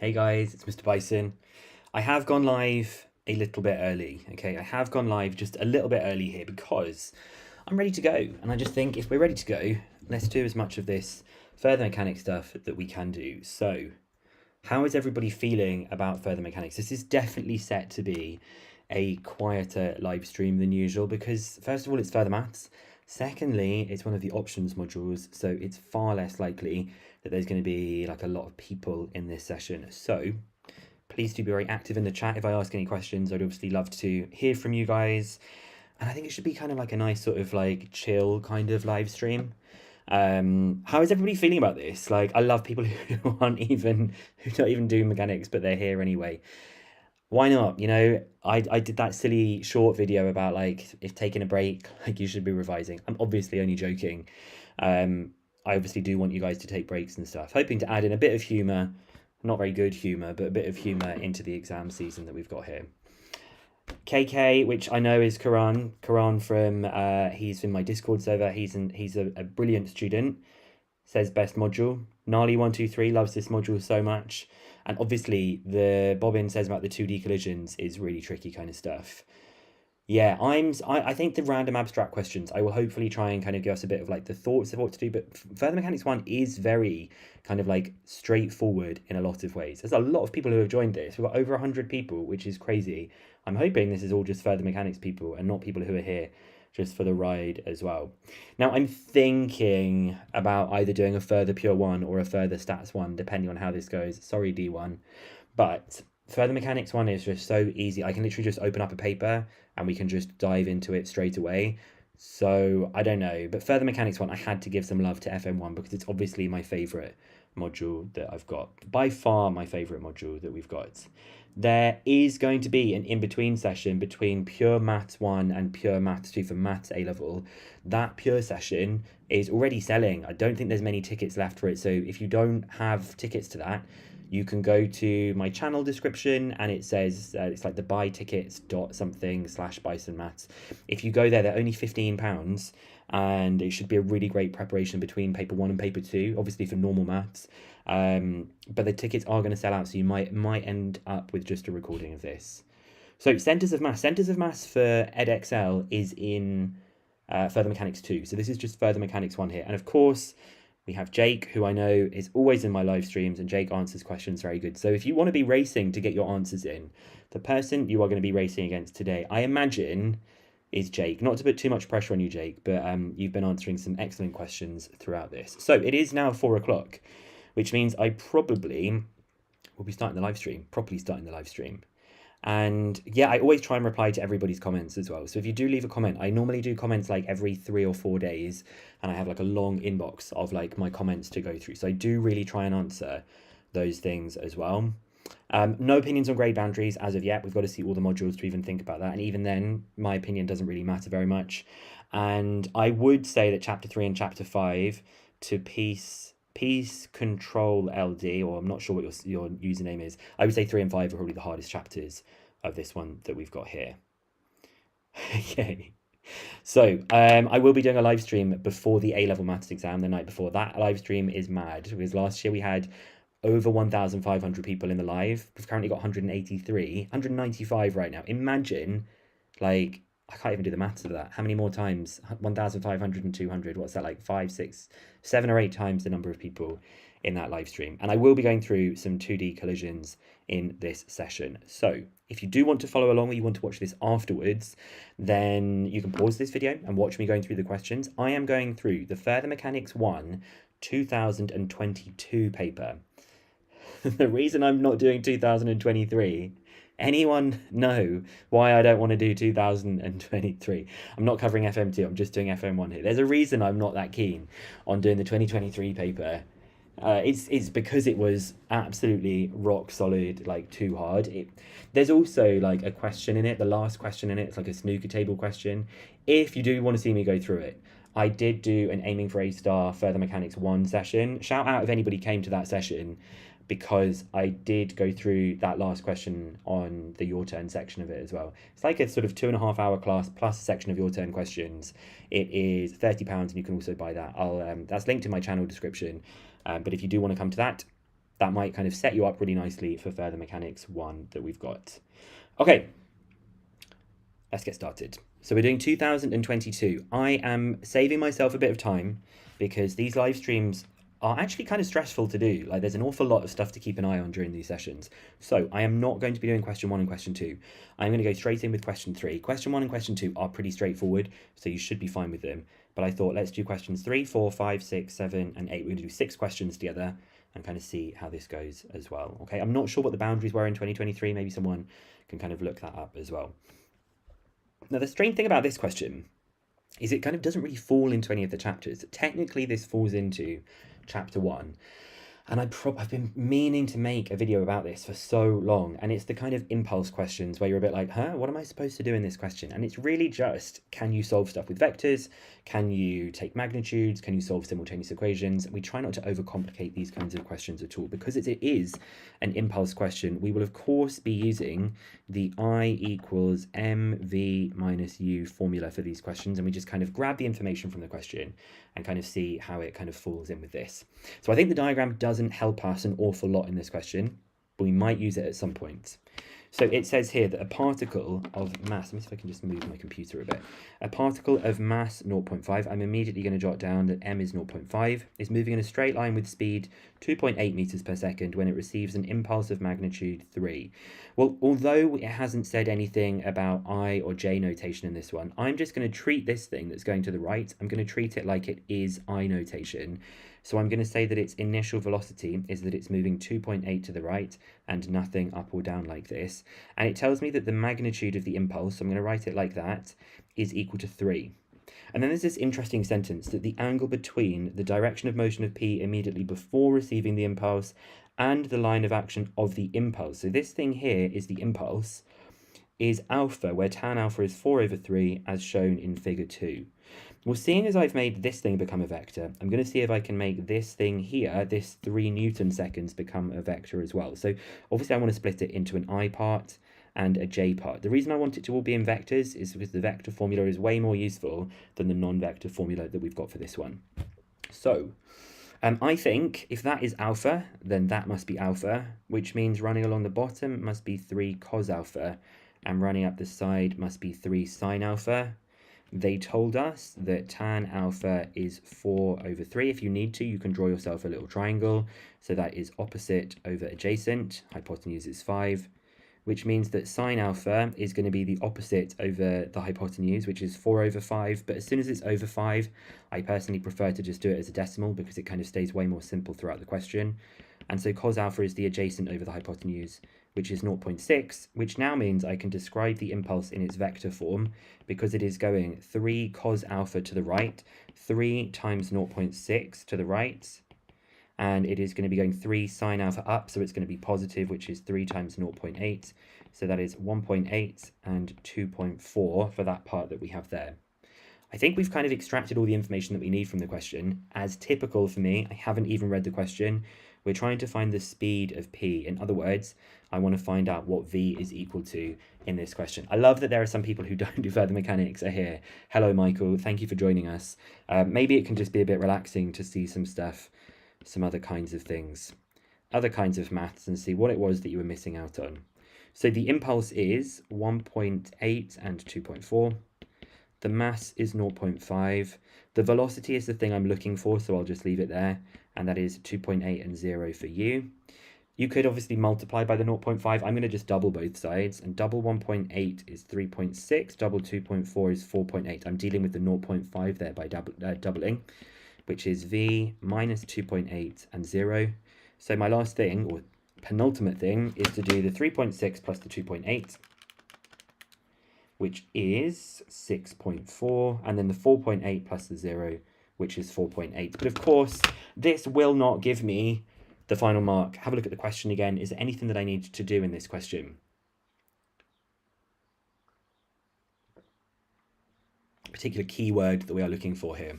Hey guys, it's Mr. Bicen. I have gone live a little bit early, okay? I have gone live just a little bit early here because I'm ready to go. And I just think if we're ready to go, let's do as much of this further mechanics stuff that we can do. So, how is everybody feeling about further mechanics? This is definitely set to be a quieter live stream than usual because, first of all, it's further maths. Secondly, it's one of the options modules, so it's far less likely that there's going to be like a lot of people in this session. So please do be very active in the chat. If I ask any questions, I'd obviously love to hear from you guys. And I think it should be kind of like a nice sort of like chill kind of live stream. How is everybody feeling about this? Like, I love people who don't even do mechanics, but they're here anyway. Why not? You know, I did that silly short video about like if taking a break, like you should be revising. I'm obviously only joking. I obviously do want you guys to take breaks and stuff, hoping to add in a bit of humor, not very good humor, but a bit of humor into the exam season that we've got here. KK, which I know is Karan from he's in my Discord server. He's a brilliant student. Says best module. Gnarly123 loves this module so much. And obviously the Bobbin says about the 2D collisions is really tricky kind of stuff. Yeah, I think the random abstract questions, I will hopefully try and kind of give us a bit of like the thoughts of what to do, but Further Mechanics 1 is very kind of like straightforward in a lot of ways. There's a lot of people who have joined this. We've got over 100 people, which is crazy. I'm hoping this is all just Further Mechanics people and not people who are here just for the ride as well. Now, I'm thinking about either doing a Further Pure 1 or a Further Stats 1, depending on how this goes. Sorry, D1. But Further Mechanics 1 is just so easy. I can literally just open up a paper and we can just dive into it straight away. So I don't know, but Further Mechanics 1, I had to give some love to FM1 because it's obviously my favorite module that I've got. By far my favorite module that we've got. There is going to be an in-between session between Pure Maths 1 and Pure Maths 2 for Maths A-Level. That Pure session is already selling. I don't think there's many tickets left for it. So if you don't have tickets to that, you can go to my channel description and it says it's like the buy tickets something / Bicen Maths. If you go there, they're only £15 and it should be a really great preparation between paper 1 and paper 2, obviously for normal maths. But the tickets are going to sell out, so you might end up with just a recording of this. So Centres of Maths for EdXL is in Further Mechanics 2. So this is just Further Mechanics 1 here. And of course, we have Jake, who I know is always in my live streams, and Jake answers questions very good. So if you want to be racing to get your answers in, the person you are going to be racing against today, I imagine, is Jake. Not to put too much pressure on you, Jake, but you've been answering some excellent questions throughout this. So it is now 4 o'clock, which means I probably will be properly starting the live stream. And yeah, I always try and reply to everybody's comments as well. So if you do leave a comment, I normally do comments like every 3 or 4 days, and I have like a long inbox of like my comments to go through. So I do really try and answer those things as well. No opinions on grade boundaries as of yet. We've got to see all the modules to even think about that. And even then, my opinion doesn't really matter very much. And I would say that chapter 3 and chapter 5 to Peace Control LD, or I'm not sure what your username is. I would say 3 and 5 are probably the hardest chapters of this one that we've got here. Okay. So I will be doing a live stream before the A-level maths exam the night before. That live stream is mad because last year we had over 1,500 people in the live. We've currently got 195 right now. Imagine, like, I can't even do the maths of that. How many more times? 1,500 and 200. What's that, like 5, 6, 7 or 8 times the number of people in that live stream. And I will be going through some 2D collisions in this session. So if you do want to follow along or you want to watch this afterwards, then you can pause this video and watch me going through the questions. I am going through the Further Mechanics 1 2022 paper. The reason I'm not doing 2023, anyone know why I don't want to do 2023? I'm not covering FM2, I'm just doing FM1 here. There's a reason I'm not that keen on doing the 2023 paper. It's because it was absolutely rock solid, like too hard. There's also like a question in it, the last question in it, it's like a snooker table question. If you do want to see me go through it, I did do an Aiming for A-Star Further Mechanics 1 session. Shout out if anybody came to that session, because I did go through that last question on the Your Turn section of it as well. It's like a sort of 2.5 hour class plus a section of Your Turn questions. It is £30 and you can also buy that. That's linked in my channel description. But if you do want to come to that, that might kind of set you up really nicely for further mechanics 1 that we've got. Okay, let's get started. So we're doing 2022. I am saving myself a bit of time because these live streams are actually kind of stressful to do. Like, there's an awful lot of stuff to keep an eye on during these sessions. So I am not going to be doing question 1 and question 2. I'm going to go straight in with question 3. Question 1 and question 2 are pretty straightforward, so you should be fine with them. But I thought, let's do questions 3, 4, 5, 6, 7, and 8. We're going to do 6 questions together and kind of see how this goes as well. Okay, I'm not sure what the boundaries were in 2023. Maybe someone can kind of look that up as well. Now, the strange thing about this question is it kind of doesn't really fall into any of the chapters. Technically, this falls into chapter 1. And I've been meaning to make a video about this for so long, and it's the kind of impulse questions where you're a bit like, what am I supposed to do in this question? And it's really just, can you solve stuff with vectors? Can you take magnitudes? Can you solve simultaneous equations? We try not to overcomplicate these kinds of questions at all, because it is an impulse question. We will of course be using the I equals mv minus u formula for these questions, and we just kind of grab the information from the question and kind of see how it kind of falls in with this. So I think the diagram doesn't help us an awful lot in this question, but we might use it at some point. So it says here that a particle of mass, let me see if I can just move my computer a bit. A particle of mass 0.5, I'm immediately going to jot down that m is 0.5, is moving in a straight line with speed 2.8 meters per second when it receives an impulse of magnitude 3. Well, although it hasn't said anything about I or J notation in this one, I'm just going to treat this thing that's going to the right, I'm going to treat it like it is I notation. So I'm going to say that its initial velocity is that it's moving 2.8 to the right and nothing up or down like this. And it tells me that the magnitude of the impulse, so I'm going to write it like that, is equal to 3. And then there's this interesting sentence that the angle between the direction of motion of P immediately before receiving the impulse and the line of action of the impulse. So this thing here is the impulse, is alpha, where tan alpha is 4/3 as shown in figure 2. Well, seeing as I've made this thing become a vector, I'm going to see if I can make this thing here, this 3 Newton seconds, become a vector as well. So obviously I want to split it into an I part and a J part. The reason I want it to all be in vectors is because the vector formula is way more useful than the non-vector formula that we've got for this one. So I think if that is alpha, then that must be alpha, which means running along the bottom must be 3 cos alpha, and running up the side must be 3 sine alpha. They told us that tan alpha is 4/3. If you need to, you can draw yourself a little triangle. So that is opposite over adjacent. Hypotenuse is 5, which means that sine alpha is going to be the opposite over the hypotenuse, which is 4/5. But as soon as it's over 5, I personally prefer to just do it as a decimal because it kind of stays way more simple throughout the question. And so cos alpha is the adjacent over the hypotenuse, which is 0.6, which now means I can describe the impulse in its vector form because it is going 3 cos alpha to the right, 3 times 0.6 to the right, and it is going to be going 3 sine alpha up, so it's going to be positive, which is 3 times 0.8, so that is 1.8 and 2.4 for that part that we have there. I think we've kind of extracted all the information that we need from the question. As typical for me, I haven't even read the question. We're trying to find the speed of P. In other words, I want to find out what V is equal to in this question. I love that there are some people who don't do further mechanics are here. Hello, Michael. Thank you for joining us. Maybe it can just be a bit relaxing to see some stuff, some other kinds of things, other kinds of maths, and see what it was that you were missing out on. So the impulse is 1.8 and 2.4. The mass is 0.5. The velocity is the thing I'm looking for, so I'll just leave it there. And that is 2.8 and 0 for u. You could obviously multiply by the 0.5. I'm going to just double both sides. And double 1.8 is 3.6. Double 2.4 is 4.8. I'm dealing with the 0.5 there by doubling, which is v minus 2.8 and 0. So my last thing, or penultimate thing, is to do the 3.6 plus the 2.8. Which is 6.4, and then the 4.8 plus the 0, which is 4.8. But of course, this will not give me the final mark. Have a look at the question again. Is there anything that I need to do in this question? A particular keyword that we are looking for here.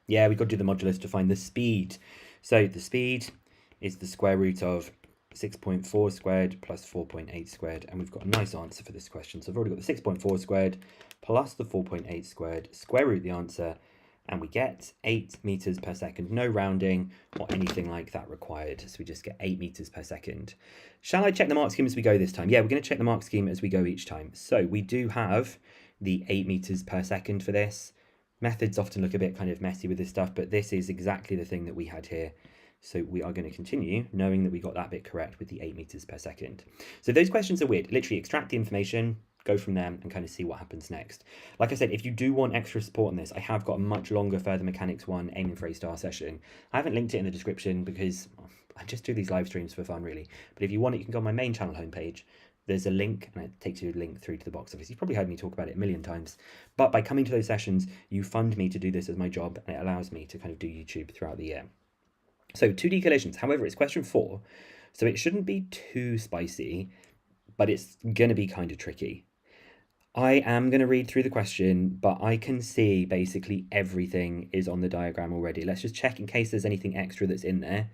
Yeah, we've got to do the modulus to find the speed. So the speed is the square root of 6.4 squared plus 4.8 squared, and we've got a nice answer for this question. So I've already got the 6.4 squared plus the 4.8 squared, square root the answer, and we get 8 meters per second. No rounding or anything like that required. So we just get 8 meters per second. Shall I check the mark scheme as we go this time? Yeah, we're going to check the mark scheme as we go each time. So we do have the 8 meters per second for this. Methods often look a bit kind of messy with this stuff, but this is exactly the thing that we had here. So we are going to continue knowing that we got that bit correct with the 8 meters per second. So those questions are weird. Literally extract the information, go from them and kind of see what happens next. Like I said, if you do want extra support on this, I have got a much longer Further Mechanics 1 aiming for A-star session. I haven't linked it in the description because I just do these live streams for fun, really. But if you want it, you can go on my main channel homepage. There's a link and it takes you a link through to the box office. You've probably heard me talk about it a million times. But by coming to those sessions, you fund me to do this as my job and it allows me to kind of do YouTube throughout the year. So 2D collisions. However, it's question 4. So it shouldn't be too spicy, but it's going to be kind of tricky. I am going to read through the question, but I can see basically everything is on the diagram already. Let's just check in case there's anything extra that's in there.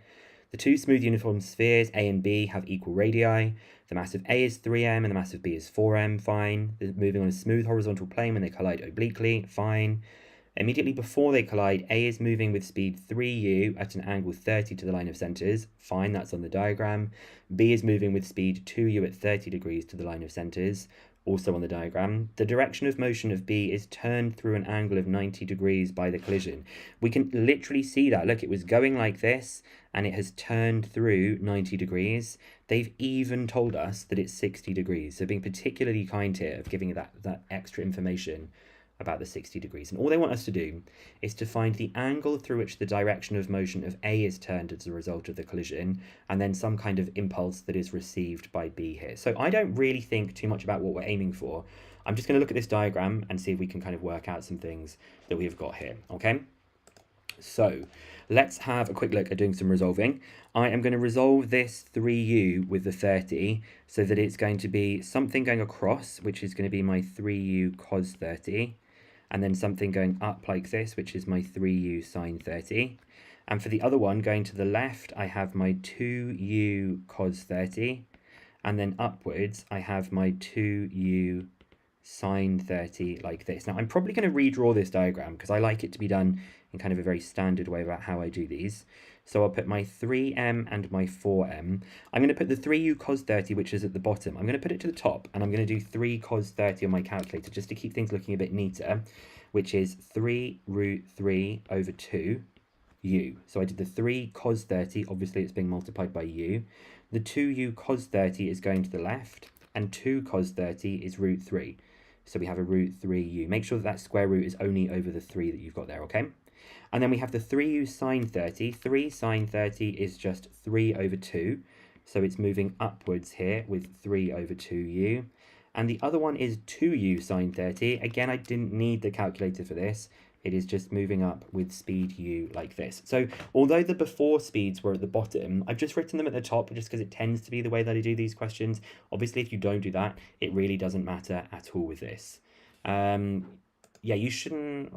The two smooth uniform spheres, A and B, have equal radii. The mass of A is 3m and the mass of B is 4m, fine. They're moving on a smooth horizontal plane when they collide obliquely, fine. Immediately before they collide, A is moving with speed 3u at an angle 30 to the line of centres, fine, that's on the diagram. B is moving with speed 2u at 30 degrees to the line of centres, also on the diagram. The direction of motion of B is turned through an angle of 90 degrees by the collision. We can literally see that. Look, it was going like this and it has turned through 90 degrees. They've even told us that it's 60 degrees. So being particularly kind here of giving that extra information about the 60 degrees. And all they want us to do is to find the angle through which the direction of motion of A is turned as a result of the collision, and then some kind of impulse that is received by B here. So I don't really think too much about what we're aiming for. I'm just going to look at this diagram and see if we can kind of work out some things that we've got here, okay? So let's have a quick look at doing some resolving. I am going to resolve this 3u with the 30 so that it's going to be something going across, which is going to be my 3u cos 30. And then something going up like this, which is my 3u sine 30. And for the other one, going to the left, I have my 2u cos 30. And then upwards, I have my 2u sine 30 like this. Now, I'm probably going to redraw this diagram because I like it to be done in kind of a very standard way about how I do these. So I'll put my 3m and my 4m. I'm going to put the 3u cos 30, which is at the bottom. I'm going to put it to the top, and I'm going to do 3 cos 30 on my calculator just to keep things looking a bit neater, which is 3 root 3 over 2u. So I did the 3 cos 30. Obviously, it's being multiplied by u. The 2u cos 30 is going to the left, and 2 cos 30 is root 3. So we have a root 3u. Make sure that that square root is only over the 3 that you've got there, okay? And then we have the 3u sine 30. 3 sine 30 is just 3 over 2. So it's moving upwards here with 3 over 2u. And the other one is 2u sine 30. Again, I didn't need the calculator for this. It is just moving up with speed u like this. So although the before speeds were at the bottom, I've just written them at the top just because it tends to be the way that I do these questions. Obviously, if you don't do that, it really doesn't matter at all with this. Yeah, you shouldn't...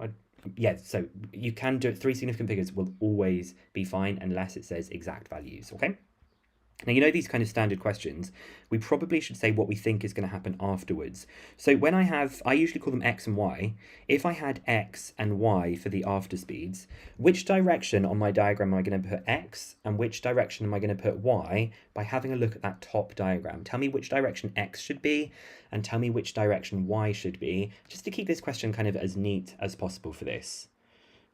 Yeah, so you can do it. 3 significant figures will always be fine unless it says exact values, okay? Now, you know these kind of standard questions, we probably should say what we think is going to happen afterwards. So when I usually call them x and y. If I had x and y for the after speeds, which direction on my diagram am I going to put x and which direction am I going to put y by having a look at that top diagram? Tell me which direction x should be and tell me which direction y should be, just to keep this question kind of as neat as possible for this.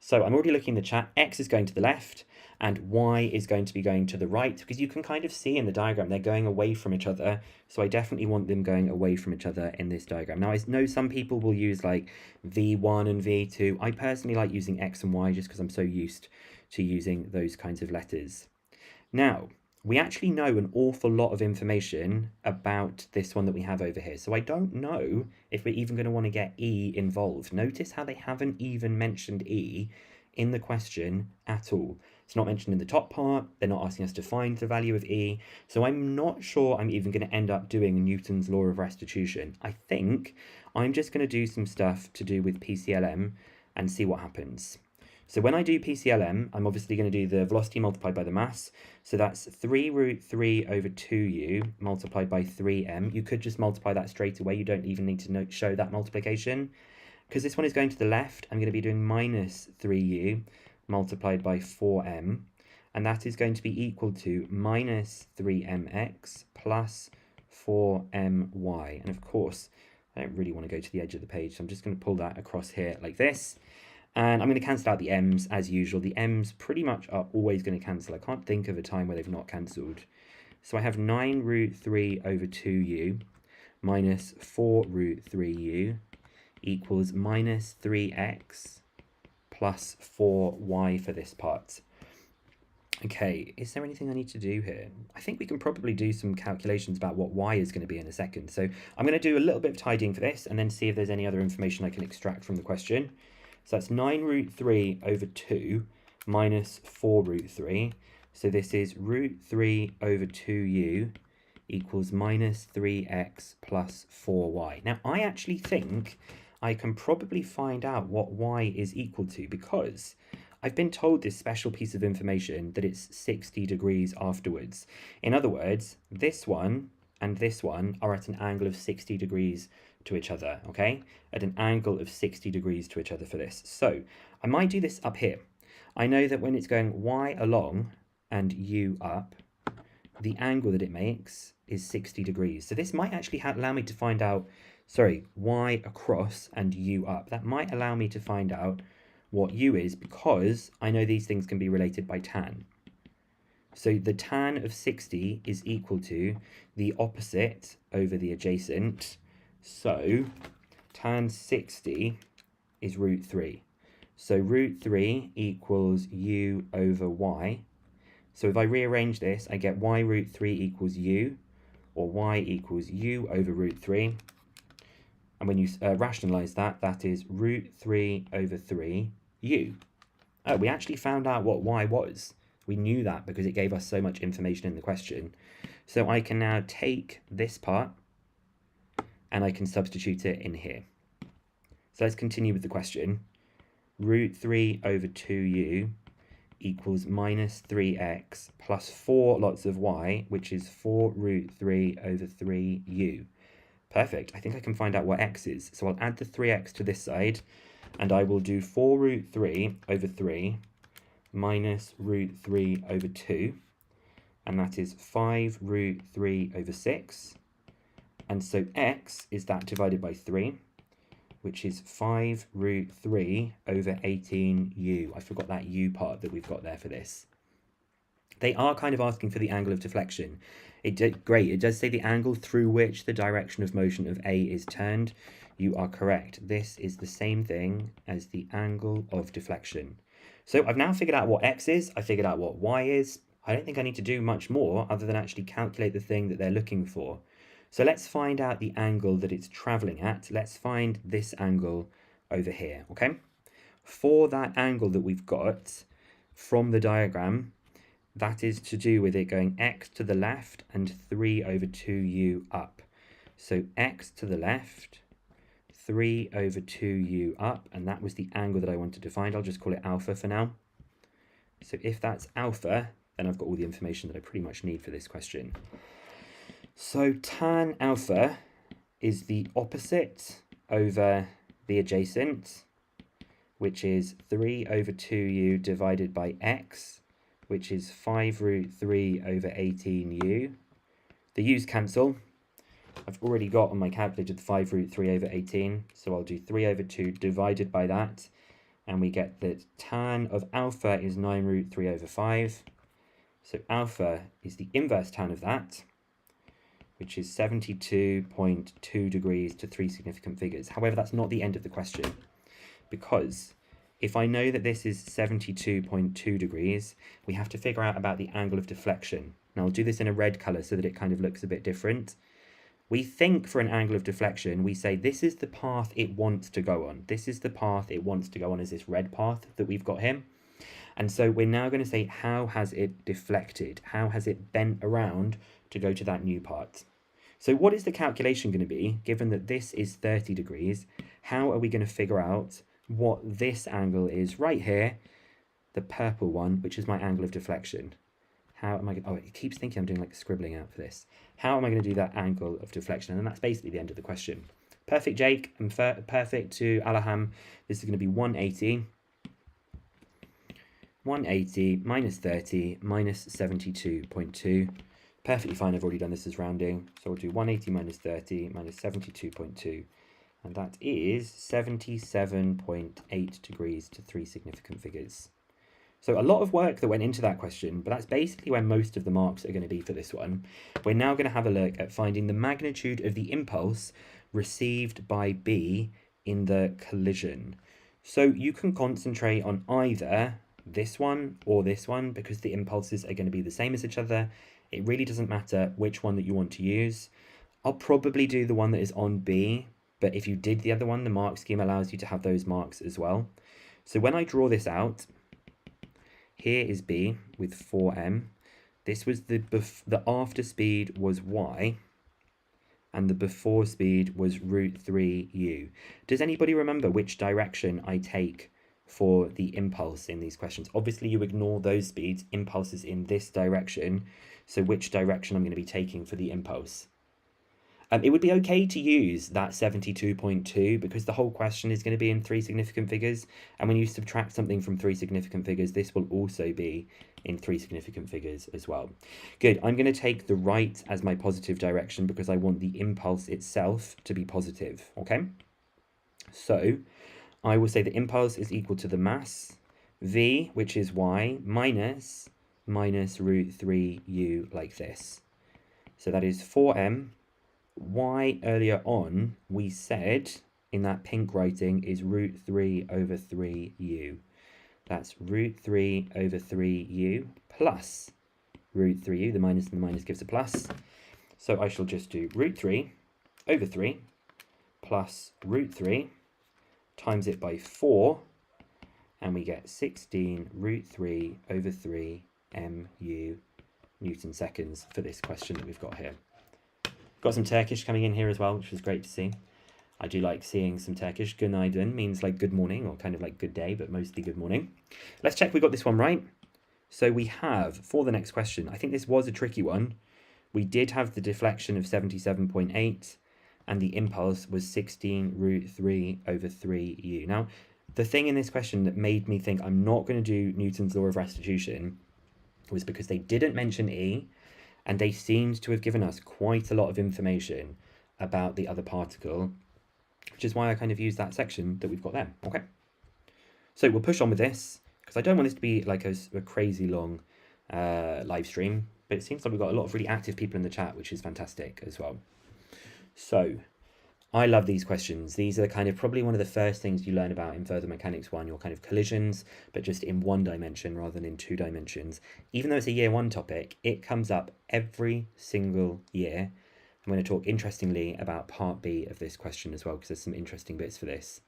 So I'm already looking in the chat. X is going to the left and Y is going to be going to the right, because you can kind of see in the diagram they're going away from each other. So I definitely want them going away from each other in this diagram. Now, I know some people will use like V1 and V2. I personally like using X and Y just because I'm so used to using those kinds of letters. Now, we actually know an awful lot of information about this one that we have over here. So I don't know if we're even going to want to get E involved. Notice how they haven't even mentioned E in the question at all. It's not mentioned in the top part. They're not asking us to find the value of E. So I'm not sure I'm even going to end up doing Newton's law of restitution. I think I'm just going to do some stuff to do with PCLM and see what happens. So when I do PCLM, I'm obviously going to do the velocity multiplied by the mass. So that's 3 root 3 over 2u multiplied by 3m. You could just multiply that straight away. You don't even need to show that multiplication. Because this one is going to the left, I'm going to be doing minus 3u multiplied by 4m. And that is going to be equal to minus 3mx plus 4my. And of course, I don't really want to go to the edge of the page, so I'm just going to pull that across here like this. And I'm going to cancel out the m's as usual. The m's pretty much are always going to cancel. I can't think of a time where they've not cancelled. So I have 9 root 3 over 2u minus 4 root 3u equals minus 3x plus 4y for this part. Okay, is there anything I need to do here? I think we can probably do some calculations about what y is going to be in a second. So I'm going to do a little bit of tidying for this and then see if there's any other information I can extract from the question. So that's 9 root 3 over 2 minus 4 root 3. So this is root 3 over 2u equals minus 3x plus 4y. Now, I actually think I can probably find out what y is equal to because I've been told this special piece of information that it's 60 degrees afterwards. In other words, this one and this one are at an angle of 60 degrees to each other, okay? At an angle of 60 degrees to each other for this. So I might do this up here. I know that when it's going y along and u up, the angle that it makes is 60 degrees. So this might actually allow me to find out, y across and u up. That might allow me to find out what u is because I know these things can be related by tan. So the tan of 60 is equal to the opposite over the adjacent. So tan 60 is root 3. So root 3 equals u over y. So if I rearrange this, I get y root 3 equals u, or y equals u over root 3. And when you rationalize that, that is root 3 over 3 u. Oh, we actually found out what y was. We knew that because it gave us so much information in the question. So I can now take this part and I can substitute it in here. So let's continue with the question. Root 3 over 2u equals minus 3x plus 4 lots of y, which is 4 root 3 over 3u. Perfect. I think I can find out what x is. So I'll add the 3x to this side, and I will do 4 root 3 over 3 minus root 3 over 2, and that is 5 root 3 over 6. And so x is that divided by 3, which is 5 root 3 over 18u. I forgot that u part that we've got there for this. They are kind of asking for the angle of deflection. Great, it does say the angle through which the direction of motion of A is turned. You are correct. This is the same thing as the angle of deflection. So I've now figured out what x is. I figured out what y is. I don't think I need to do much more other than actually calculate the thing that they're looking for. So let's find out the angle that it's traveling at. Let's find this angle over here, okay? For that angle that we've got from the diagram, that is to do with it going x to the left and 3 over 2u up. So x to the left, 3 over 2u up, and that was the angle that I wanted to find. I'll just call it alpha for now. So if that's alpha, then I've got all the information that I pretty much need for this question. So tan alpha is the opposite over the adjacent, which is 3 over 2u divided by x, which is 5 root 3 over 18u. The u's cancel. I've already got on my calculator the 5 root 3 over 18, so I'll do 3 over 2 divided by that, and we get that tan of alpha is 9 root 3 over 5. So alpha is the inverse tan of that, which is 72.2 degrees to 3 significant figures. However, that's not the end of the question, because if I know that this is 72.2 degrees, we have to figure out about the angle of deflection. Now I'll do this in a red color so that it kind of looks a bit different. We think for an angle of deflection, we say this is the path it wants to go on. This is the path it wants to go on, is this red path that we've got here. And so we're now going to say, how has it deflected? How has it bent around to go to that new part? So what is the calculation going to be, given that this is 30 degrees? How are we going to figure out what this angle is right here, the purple one, which is my angle of deflection? How am I going to, it keeps thinking I'm doing like scribbling out for this. How am I going to do that angle of deflection? And that's basically the end of the question. Perfect, Jake, and perfect to Alaham. This is going to be 180. 180 minus 30 minus 72.2. Perfectly fine, I've already done this as rounding. So we'll do 180 minus 30 minus 72.2. And that is 77.8 degrees to 3 significant figures. So a lot of work that went into that question, but that's basically where most of the marks are going to be for this one. We're now going to have a look at finding the magnitude of the impulse received by B in the collision. So you can concentrate on either this one or this one because the impulses are going to be the same as each other. It really doesn't matter which one that you want to use. I'll probably do the one that is on B, but if you did the other one, the mark scheme allows you to have those marks as well. So when I draw this out, here is B with 4m. This was the after speed was y, and the before speed was root 3u. Does anybody remember which direction I take for the impulse in these questions? Obviously, you ignore those speeds. Impulse is in this direction. So which direction I'm going to be taking for the impulse? It would be okay to use that 72.2 because the whole question is going to be in 3 significant figures. And when you subtract something from 3 significant figures, this will also be in 3 significant figures as well. Good. I'm going to take the right as my positive direction because I want the impulse itself to be positive. Okay. So I will say the impulse is equal to the mass V, which is y, minus root 3u like this. So that is 4m. Y earlier on we said in that pink writing is root 3 over 3u. That's root 3 over 3u plus root 3u. The minus and the minus gives a plus. So I shall just do root 3 over 3 plus root 3 times it by 4, and we get 16 root 3 over 3 mu Newton seconds for this question that we've got here. Got some Turkish coming in here as well, which was great to see. I do like seeing some Turkish. Günaydın means like good morning or kind of like good day, but mostly good morning. Let's check we got this one right. So we have, for the next question, I think this was a tricky one. We did have the deflection of 77.8 and the impulse was 16 root 3 over 3u. Now, the thing in this question that made me think I'm not going to do Newton's law of restitution was because they didn't mention E, and they seemed to have given us quite a lot of information about the other particle, which is why I kind of used that section that we've got there. Okay. So we'll push on with this, because I don't want this to be like a crazy long live stream, but it seems like we've got a lot of really active people in the chat, which is fantastic as well. So I love these questions. These are kind of probably one of the first things you learn about in Further Mechanics 1, your kind of collisions, but just in 1 dimension rather than in 2 dimensions. Even though it's a year 1 topic, it comes up every single year. I'm going to talk interestingly about part B of this question as well, because there's some interesting bits for this.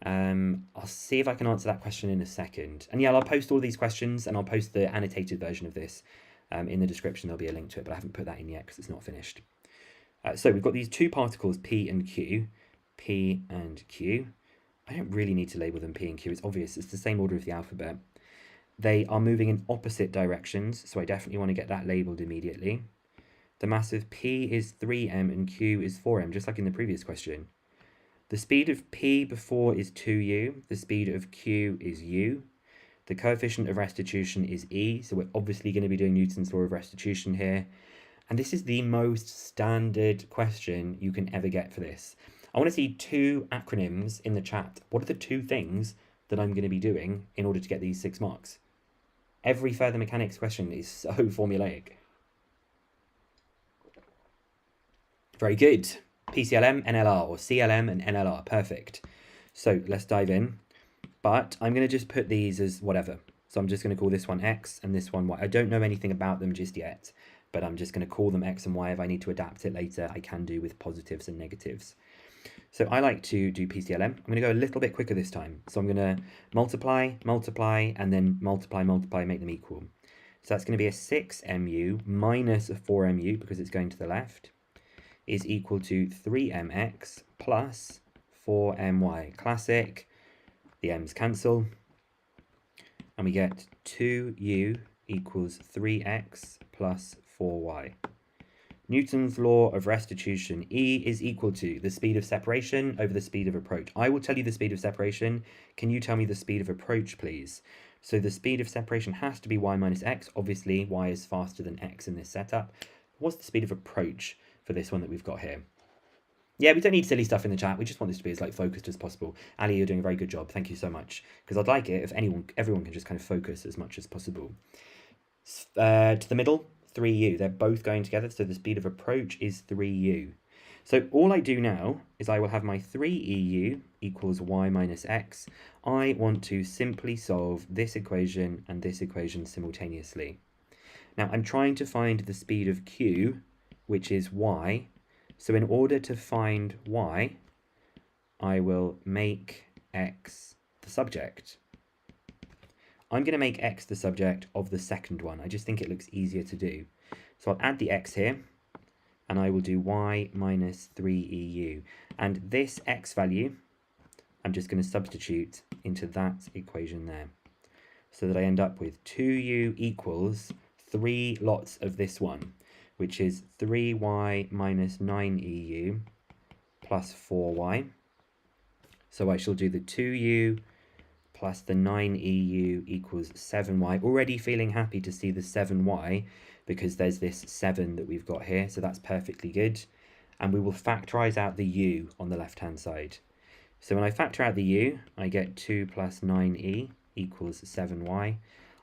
I'll see if I can answer that question in a second. And yeah, I'll post all these questions and I'll post the annotated version of this in the description. There'll be a link to it, but I haven't put that in yet because it's not finished. So we've got these 2 particles, P and Q. P and Q. I don't really need to label them P and Q. It's obvious. It's the same order of the alphabet. They are moving in opposite directions, so I definitely want to get that labeled immediately. The mass of P is 3m and Q is 4m, just like in the previous question. The speed of P before is 2u. The speed of Q is u. The coefficient of restitution is E, so we're obviously going to be doing Newton's law of restitution here. And this is the most standard question you can ever get for this. I want to see 2 acronyms in the chat. What are the 2 things that I'm going to be doing in order to get these 6 marks? Every Further Mechanics question is so formulaic. Very good. PCLM, NLR, or CLM and NLR. Perfect. So let's dive in. But I'm going to just put these as whatever. So I'm just going to call this one X and this one Y. I don't know anything about them just yet, but I'm just going to call them X and Y. If I need to adapt it later, I can do with positives and negatives. So I like to do PCLM. I'm going to go a little bit quicker this time. So I'm going to multiply, and then multiply, make them equal. So that's going to be a 6mu minus a 4mu, because it's going to the left, is equal to 3mx plus 4my. Classic. The m's cancel. And we get 2u equals 3x plus 4y. Newton's law of restitution. E is equal to the speed of separation over the speed of approach. I will tell you the speed of separation. Can you tell me the speed of approach, please? So the speed of separation has to be y minus x. Obviously, y is faster than x in this setup. What's the speed of approach for this one that we've got here? Yeah, we don't need silly stuff in the chat. We just want this to be as focused as possible. Ali, you're doing a very good job. Thank you so much. Because I'd like it if everyone can just kind of focus as much as possible. To the middle, 3u. They're both going together, so the speed of approach is 3u. So all I do now is I will have my 3eu equals y minus x. I want to simply solve this equation and this equation simultaneously. Now I'm trying to find the speed of q, which is y. So in order to find y, I will make x the subject. I'm going to make x the subject of the second one. I just think it looks easier to do. So I'll add the x here, and I will do y minus 3eu. And this x value, I'm just going to substitute into that equation there, so that I end up with 2u equals 3 lots of this one, which is 3y minus 9eu plus 4y. So I shall do the 2u plus the 9eu equals 7y. Already feeling happy to see the 7y because there's this 7 that we've got here, so that's perfectly good. And we will factorize out the u on the left-hand side. So when I factor out the u, I get 2 plus 9e equals 7y.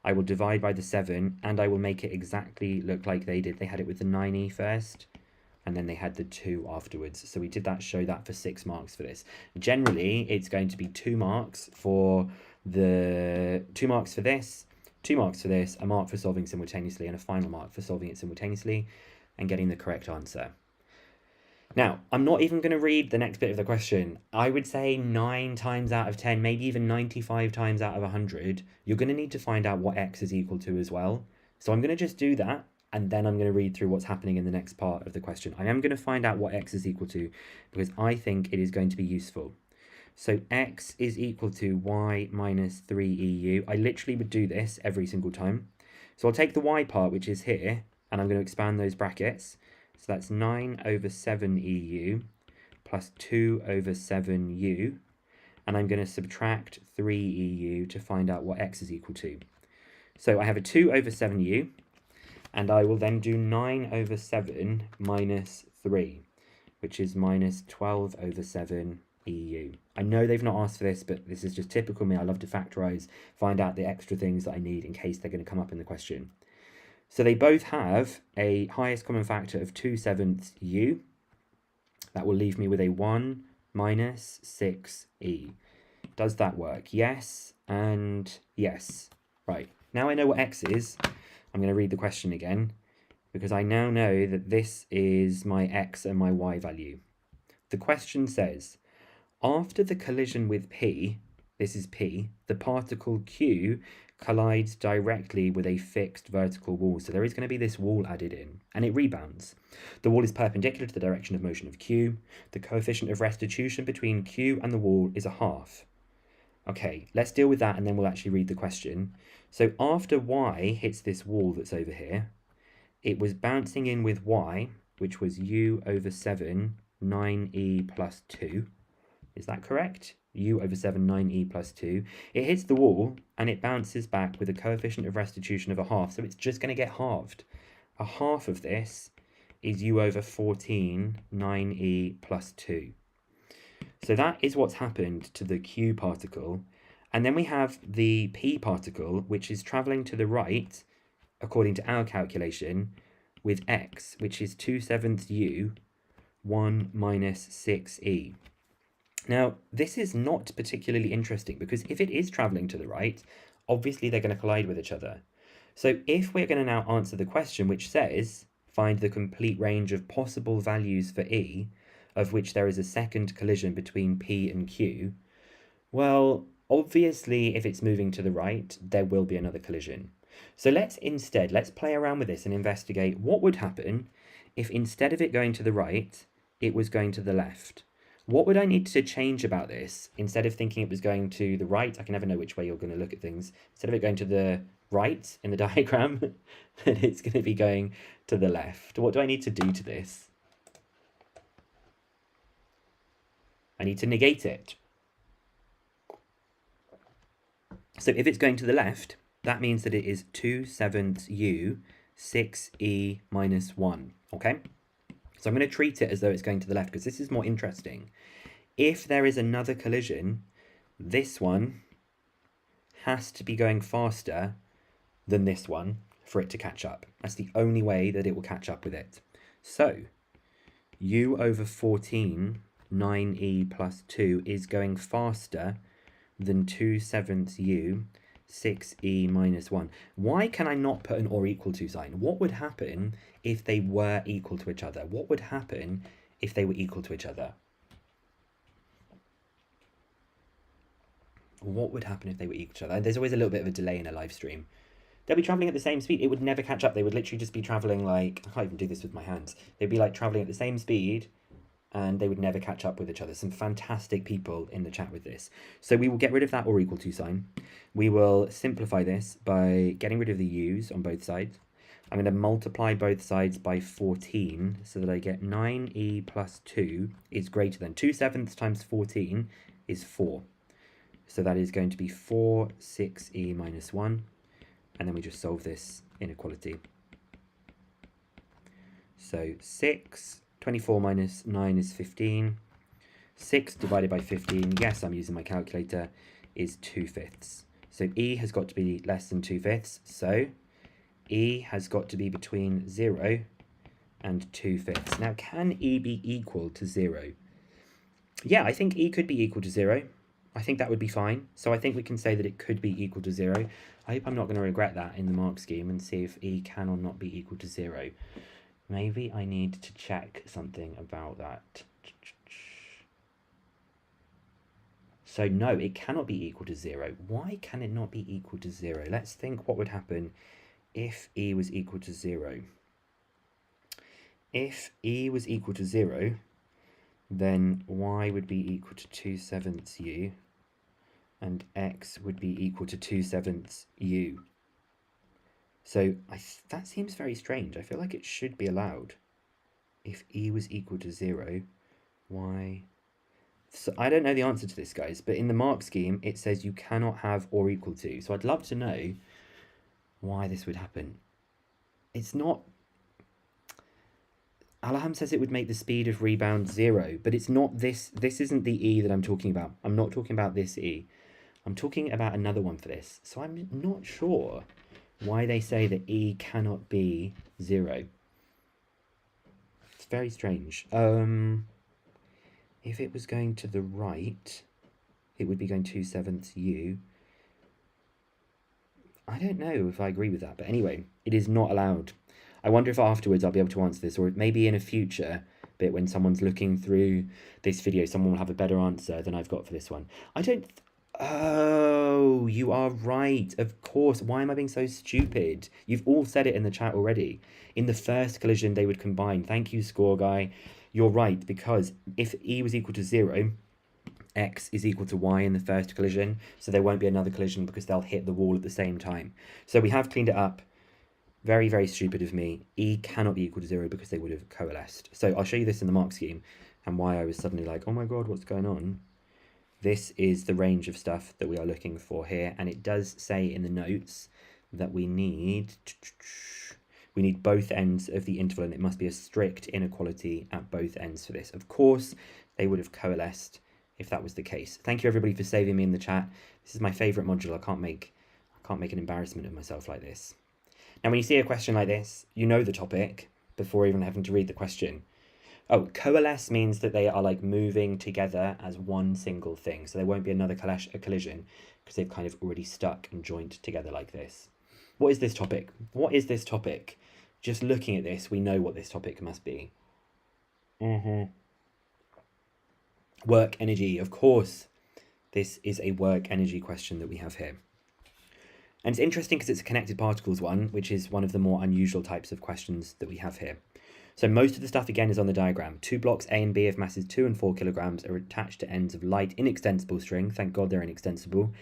I will divide by the 7, and I will make it exactly look like they did. They had it with the 9e first, and then they had the 2 afterwards. So we did that, show that for 6 marks for this. Generally, it's going to be 2 marks for the 2 marks for this, 2 marks for this, a mark for solving simultaneously, and a final mark for solving it simultaneously and getting the correct answer. Now, I'm not even going to read the next bit of the question. I would say 9 times out of 10, maybe even 95 times out of 100, you're going to need to find out what x is equal to as well. So I'm going to just do that, and then I'm going to read through what's happening in the next part of the question. I am going to find out what x is equal to, because I think it is going to be useful. So x is equal to y minus 3eu. I literally would do this every single time. So I'll take the y part, which is here, and I'm going to expand those brackets. So that's 9 over 7eu plus 2 over 7u. And I'm going to subtract 3eu to find out what x is equal to. So I have a 2 over 7u. And I will then do 9 over 7 minus 3, which is minus 12 over 7 EU. I know they've not asked for this, but this is just typical me. I love to factorize, find out the extra things that I need in case they're going to come up in the question. So they both have a highest common factor of 2/7 U. That will leave me with a 1 minus 6e. Does that work? Yes and yes. Right, now I know what x is. I'm going to read the question again, because I now know that this is my x and my y value. The question says, after the collision with P, this is P, the particle Q collides directly with a fixed vertical wall. So there is going to be this wall added in, and it rebounds. The wall is perpendicular to the direction of motion of Q. The coefficient of restitution between Q and the wall is 1/2. Okay, let's deal with that, and then we'll actually read the question. So after y hits this wall that's over here, it was bouncing in with y, which was u over 7, 9e plus 2. Is that correct? U over 7, 9e plus 2. It hits the wall, and it bounces back with a coefficient of restitution of 1/2. So it's just going to get halved. 1/2 of this is u over 14, 9e plus 2. So that is what's happened to the Q particle. And then we have the P particle, which is traveling to the right, according to our calculation, with x, which is 2/7 u, 1 minus 6e. Now, this is not particularly interesting, because if it is traveling to the right, obviously they're going to collide with each other. So if we're going to now answer the question, which says, find the complete range of possible values for E, of which there is a second collision between P and Q, well, obviously, if it's moving to the right, there will be another collision. So let's play around with this and investigate what would happen if instead of it going to the right, it was going to the left. What would I need to change about this? Instead of thinking it was going to the right, I can never know which way you're going to look at things. Instead of it going to the right in the diagram, then it's going to be going to the left. What do I need to do to this? I need to negate it. So if it's going to the left, that means that it is 2/7 u 6e minus 1, okay? So I'm going to treat it as though it's going to the left because this is more interesting. If there is another collision, this one has to be going faster than this one for it to catch up. That's the only way that it will catch up with it. So u over 14, 9e plus 2 is going faster than 2/7 u 6e minus 1. Why can I not put an or equal to sign? What would happen if they were equal to each other? What would happen if they were equal to each other? What would happen if they were equal to each other? There's always a little bit of a delay in a live stream. They'll be traveling at the same speed. It would never catch up. They would literally just be traveling like, I can't even do this with my hands. They'd be like traveling at the same speed and they would never catch up with each other. Some fantastic people in the chat with this. So we will get rid of that or equal to sign. We will simplify this by getting rid of the u's on both sides. I'm going to multiply both sides by 14 so that I get 9e plus 2 is greater than 2/7 times 14 is 4. So that is going to be 4 6e minus 1. And then we just solve this inequality. So 24 minus 9 is 15. 6 divided by 15, yes, I'm using my calculator, is 2/5. So E has got to be less than 2/5. So E has got to be between 0 and 2/5. Now, can E be equal to 0? Yeah, I think E could be equal to 0. I think that would be fine. So I think we can say that it could be equal to 0. I hope I'm not going to regret that in the mark scheme and see if E can or not be equal to 0. Maybe I need to check something about that. So no, it cannot be equal to 0. Why can it not be equal to 0? Let's think what would happen if E was equal to 0. If E was equal to 0, then Y would be equal to 2/7 u, and X would be equal to 2/7 u. So that seems very strange. I feel like it should be allowed. If E was equal to 0, Y... So I don't know the answer to this, guys, but in the mark scheme, it says you cannot have or equal to. So I'd love to know why this would happen. It's not... Alaham says it would make the speed of rebound 0, but it's not this. This isn't the E that I'm talking about. I'm not talking about this E. I'm talking about another one for this. So I'm not sure why they say that E cannot be 0. It's very strange. If it was going to the right, it would be going 2/7 u. I don't know if I agree with that, but anyway, it is not allowed. I wonder if afterwards I'll be able to answer this, or maybe in a future bit when someone's looking through this video, someone will have a better answer than I've got for this one. I don't... Oh, you are right. Of course. Why am I being so stupid? You've all said it in the chat already. In the first collision, they would combine. Thank you, score guy. You're right, because if E was equal to 0, X is equal to Y in the first collision, so there won't be another collision because they'll hit the wall at the same time. So we have cleaned it up. Very, very stupid of me. E cannot be equal to 0 because they would have coalesced. So I'll show you this in the mark scheme and why I was suddenly like, oh my god, what's going on? This is the range of stuff that we are looking for here. And it does say in the notes that we need both ends of the interval, and it must be a strict inequality at both ends for this. Of course, they would have coalesced if that was the case. Thank you everybody for saving me in the chat. This is my favorite module. I can't make an embarrassment of myself like this. Now, when you see a question like this, you know the topic before even having to read the question. Oh, coalesce means that they are like moving together as one single thing. So there won't be another collision because they've kind of already stuck and joined together like this. What is this topic? What is this topic? Just looking at this, we know what this topic must be. Work energy, of course. This is a work energy question that we have here. And it's interesting because it's a connected particles one, which is one of the more unusual types of questions that we have here. So most of the stuff, again, is on the diagram. Two blocks A and B of masses 2 and 4 kilograms are attached to ends of light inextensible string. Thank God they're inextensible.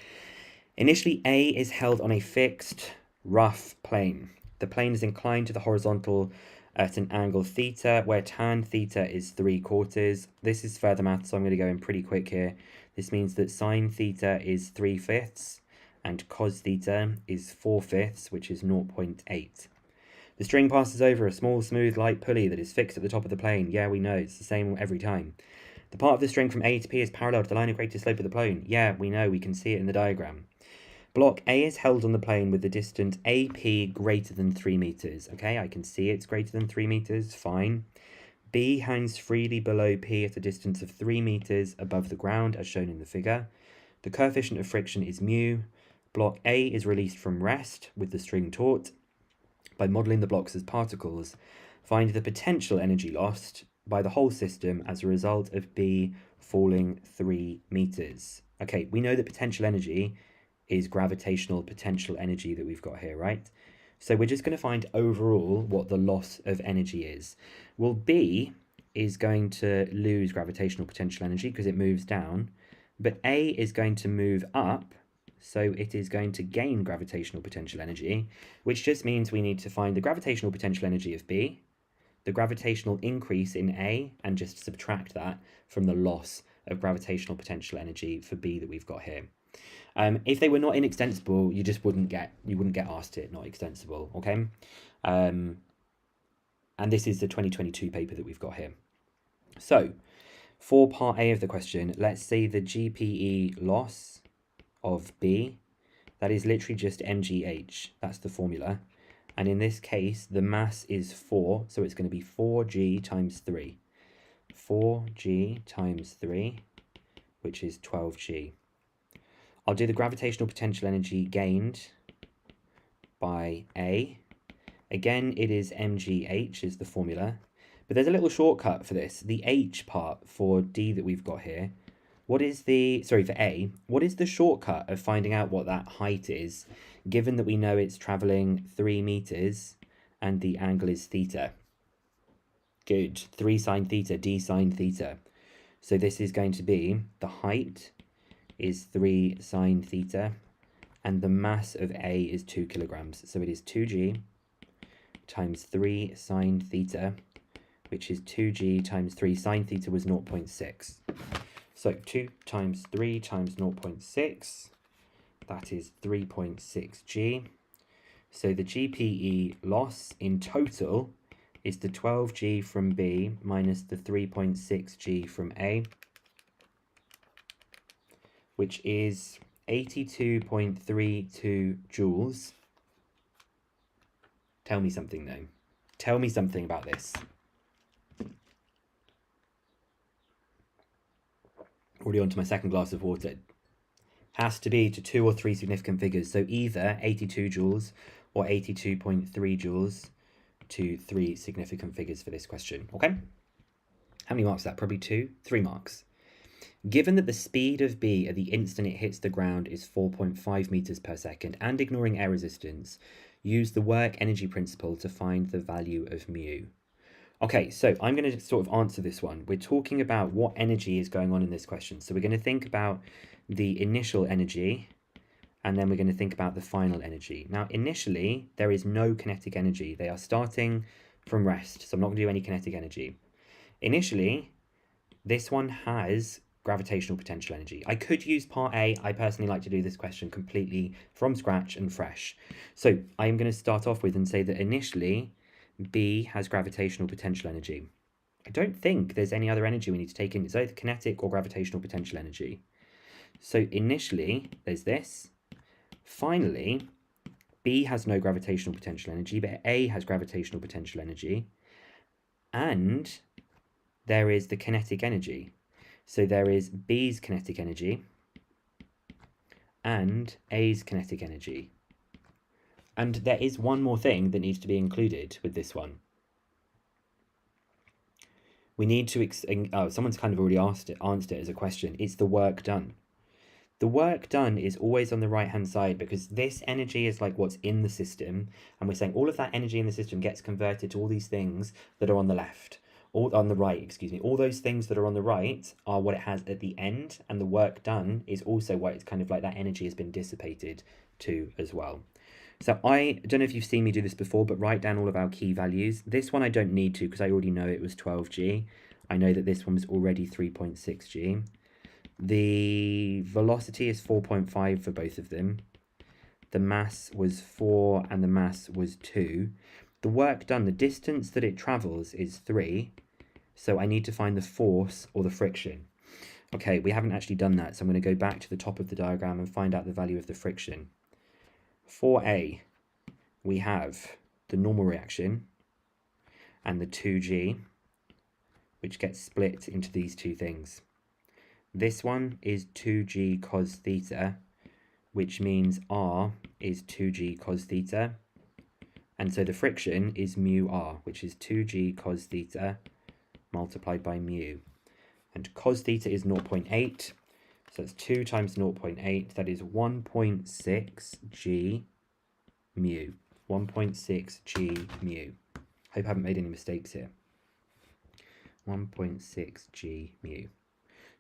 Initially, A is held on a fixed rough plane. The plane is inclined to the horizontal at an angle theta, where tan theta is 3/4. This is further math, so I'm going to go in pretty quick here. This means that sine theta is 3/5 and cos theta is 4/5, which is 0.8. The string passes over a small, smooth, light pulley that is fixed at the top of the plane. Yeah, we know, it's the same every time. The part of the string from A to P is parallel to the line of greatest slope of the plane. Yeah, we know, we can see it in the diagram. Block A is held on the plane with the distance AP greater than 3 meters. Okay, I can see it's greater than 3 meters, fine. B hangs freely below P at a distance of 3 meters above the ground, as shown in the figure. The coefficient of friction is mu. Block A is released from rest with the string taut. By modelling the blocks as particles, find the potential energy lost by the whole system as a result of B falling 3 meters. Okay, we know that potential energy is gravitational potential energy that we've got here, right? So we're just going to find overall what the loss of energy is. Well, B is going to lose gravitational potential energy because it moves down, but A is going to move up, so it is going to gain gravitational potential energy, which just means we need to find the gravitational potential energy of B, the gravitational increase in A, and just subtract that from the loss of gravitational potential energy for B that we've got here. If they were not inextensible, you just wouldn't get asked it, not extensible, okay? And this is the 2022 paper that we've got here. So, for part A of the question, let's say the GPE loss of B, that is literally just mgh, that's the formula. And in this case, the mass is 4, so it's going to be 4g times 3. 4g times 3, which is 12g. I'll do the gravitational potential energy gained by A. Again, it is mgh is the formula, but there's a little shortcut for this. The h part for D that we've got here, for A, what is the shortcut of finding out what that height is, given that we know it's traveling 3 meters and the angle is theta? Good, 3 sine theta, d sine theta. So this is going to be the height is 3 sine theta, and the mass of A is 2 kilograms. So it is 2g times 3 sine theta, which is 2g times 3. Sine theta was 0.6. So 2 times 3 times 0.6, that is 3.6g. So the GPE loss in total is the 12g from B minus the 3.6g from A, which is 82.32 joules. Tell me something though. Tell me something about this. Already on to my second glass of water. Has to be to 2 or 3 significant figures. So either 82 joules or 82.3 joules to 3 significant figures for this question. Okay? How many marks is that? Probably 2? 3 marks. Given that the speed of B at the instant it hits the ground is 4.5 meters per second, and ignoring air resistance, use the work energy principle to find the value of mu. Okay, so I'm going to sort of answer this one. We're talking about what energy is going on in this question. So we're going to think about the initial energy, and then we're going to think about the final energy. Now, initially, there is no kinetic energy. They are starting from rest, so I'm not going to do any kinetic energy. Initially, this one has gravitational potential energy. I could use part A. I personally like to do this question completely from scratch and fresh. So I'm going to start off with and say that initially, B has gravitational potential energy. I don't think there's any other energy we need to take in. It's either kinetic or gravitational potential energy. So initially, there's this. Finally, B has no gravitational potential energy, but A has gravitational potential energy. And there is the kinetic energy. So there is B's kinetic energy and A's kinetic energy. And there is one more thing that needs to be included with this one. We need to, someone's kind of already answered it as a question. It's the work done. The work done is always on the right-hand side because this energy is like what's in the system. And we're saying all of that energy in the system gets converted to all these things that are on the left. All those things that are on the right are what it has at the end, and the work done is also what it's kind of like that energy has been dissipated to as well. So I don't know if you've seen me do this before, but write down all of our key values. This one I don't need to because I already know it was 12g. I know that this one was already 3.6g. The velocity is 4.5 for both of them. The mass was 4 and the mass was 2. The work done, the distance that it travels is 3. So I need to find the force or the friction. Okay, we haven't actually done that, so I'm going to go back to the top of the diagram and find out the value of the friction. For A, we have the normal reaction and the 2g, which gets split into these two things. This one is 2g cos theta, which means R is 2g cos theta. And so the friction is mu R, which is 2g cos theta multiplied by mu. And cos theta is 0.8, so that's 2 times 0.8, that is 1.6g mu. 1.6g mu. Hope I haven't made any mistakes here. 1.6g mu.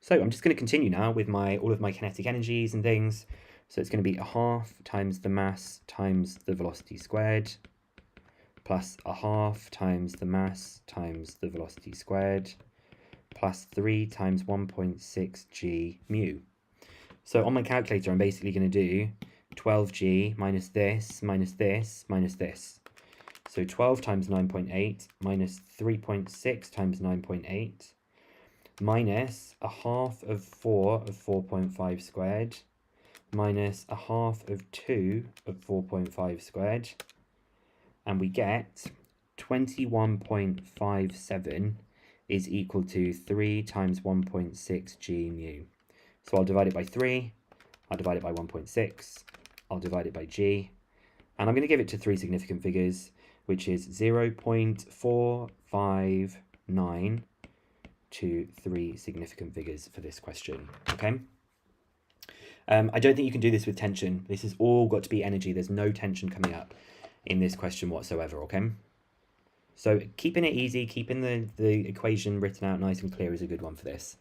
So I'm just going to continue now with all of my kinetic energies and things. So it's going to be 1/2 times the mass times the velocity squared, plus 1/2 times the mass times the velocity squared, plus 3 times 1.6g mu. So on my calculator, I'm basically going to do 12g minus this, minus this, minus this. So 12 times 9.8 minus 3.6 times 9.8 minus 1/2 of 4 of 4.5 squared minus 1/2 of 2 of 4.5 squared. And we get 21.57 is equal to 3 times 1.6g mu. So I'll divide it by 3, I'll divide it by 1.6, I'll divide it by g, and I'm going to give it to 3 significant figures, which is 0.459 to 3 significant figures for this question, okay? I don't think you can do this with tension. This has all got to be energy. There's no tension coming up in this question whatsoever, okay? So keeping it easy, keeping the equation written out nice and clear is a good one for this.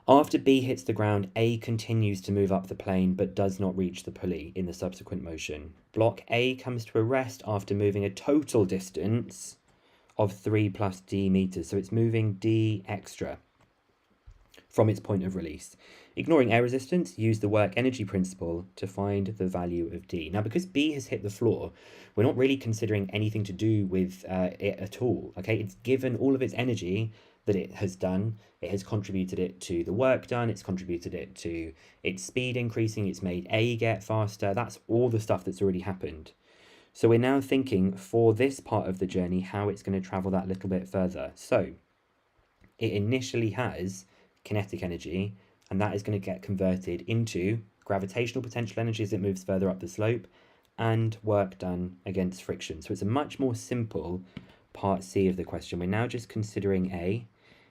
After B hits the ground, A continues to move up the plane but does not reach the pulley in the subsequent motion. Block A comes to a rest after moving a total distance of 3 plus d meters. So it's moving d extra from its point of release. Ignoring air resistance, use the work energy principle to find the value of d. Now, because B has hit the floor, we're not really considering anything to do with it at all. Okay, it's given all of its energy that it has done. It has contributed it to the work done. It's contributed it to its speed increasing. It's made A get faster. That's all the stuff that's already happened. So we're now thinking for this part of the journey, how it's going to travel that little bit further. So it initially has kinetic energy, and that is going to get converted into gravitational potential energy as it moves further up the slope and work done against friction. So it's a much more simple part C of the question. We're now just considering A.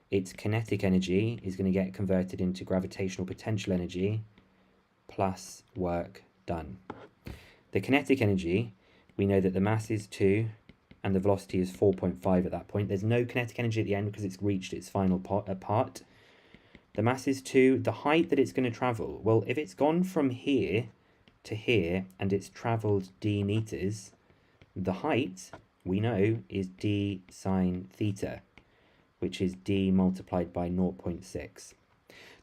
Its kinetic energy is going to get converted into gravitational potential energy plus work done. The kinetic energy, we know that the mass is 2 and the velocity is 4.5 at that point. There's no kinetic energy at the end because it's reached its final part. The mass is 2. The height that it's going to travel, well, if it's gone from here to here and it's travelled d meters, the height, we know, is d sine theta, which is d multiplied by 0.6.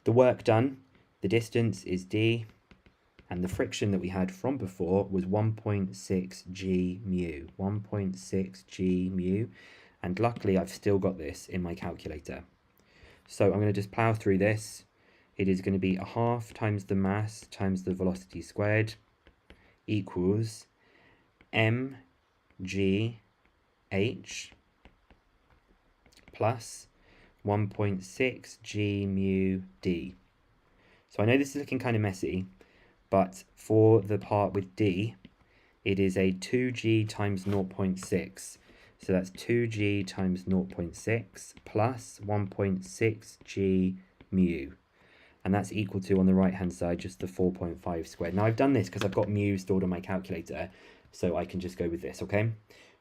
The work done, the distance is d, and the friction that we had from before was 1.6g mu. 1.6g mu, and luckily I've still got this in my calculator. So I'm going to just plough through this. It is going to be 1/2 times the mass times the velocity squared equals mgh plus 1.6g mu d. So I know this is looking kind of messy, but for the part with d, it is a 2g times 0.6. So that's 2g times 0.6 plus 1.6g mu. And that's equal to, on the right-hand side, just the 4.5 squared. Now, I've done this because I've got mu stored on my calculator, so I can just go with this, okay?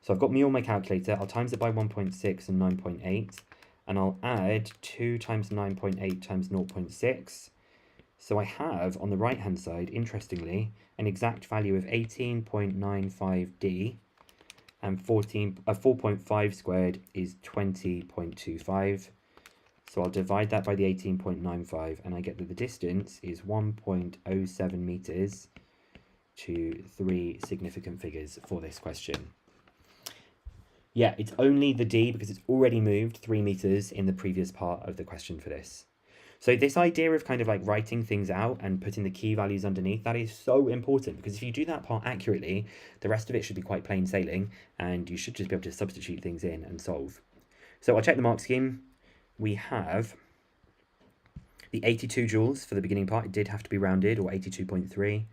So I've got mu on my calculator. I'll times it by 1.6 and 9.8, and I'll add 2 times 9.8 times 0.6. So I have, on the right-hand side, interestingly, an exact value of 18.95D, and 4.5 squared is 20.25. So I'll divide that by the 18.95, and I get that the distance is 1.07 meters to 3 significant figures for this question. Yeah, it's only the D because it's already moved 3 meters in the previous part of the question for this. So this idea of kind of like writing things out and putting the key values underneath, that is so important, because if you do that part accurately, the rest of it should be quite plain sailing, and you should just be able to substitute things in and solve. So I'll check the mark scheme. We have the 82 joules for the beginning part. It did have to be rounded, or 82.3.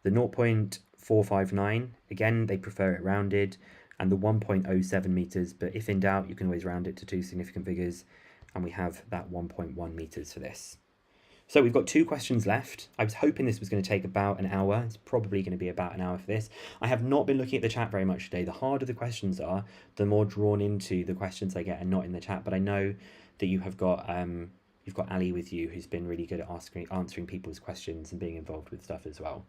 The 0.459, again, they prefer it rounded, and the 1.07 meters, but if in doubt, you can always round it to 2 significant figures, and we have that 1.1 meters for this. So we've got 2 questions left. I was hoping this was going to take about an hour. It's probably going to be about an hour for this. I have not been looking at the chat very much today. The harder the questions are, the more drawn into the questions I get and not in the chat, but I know that you have got you've got Ali with you, who's been really good at answering people's questions and being involved with stuff as well.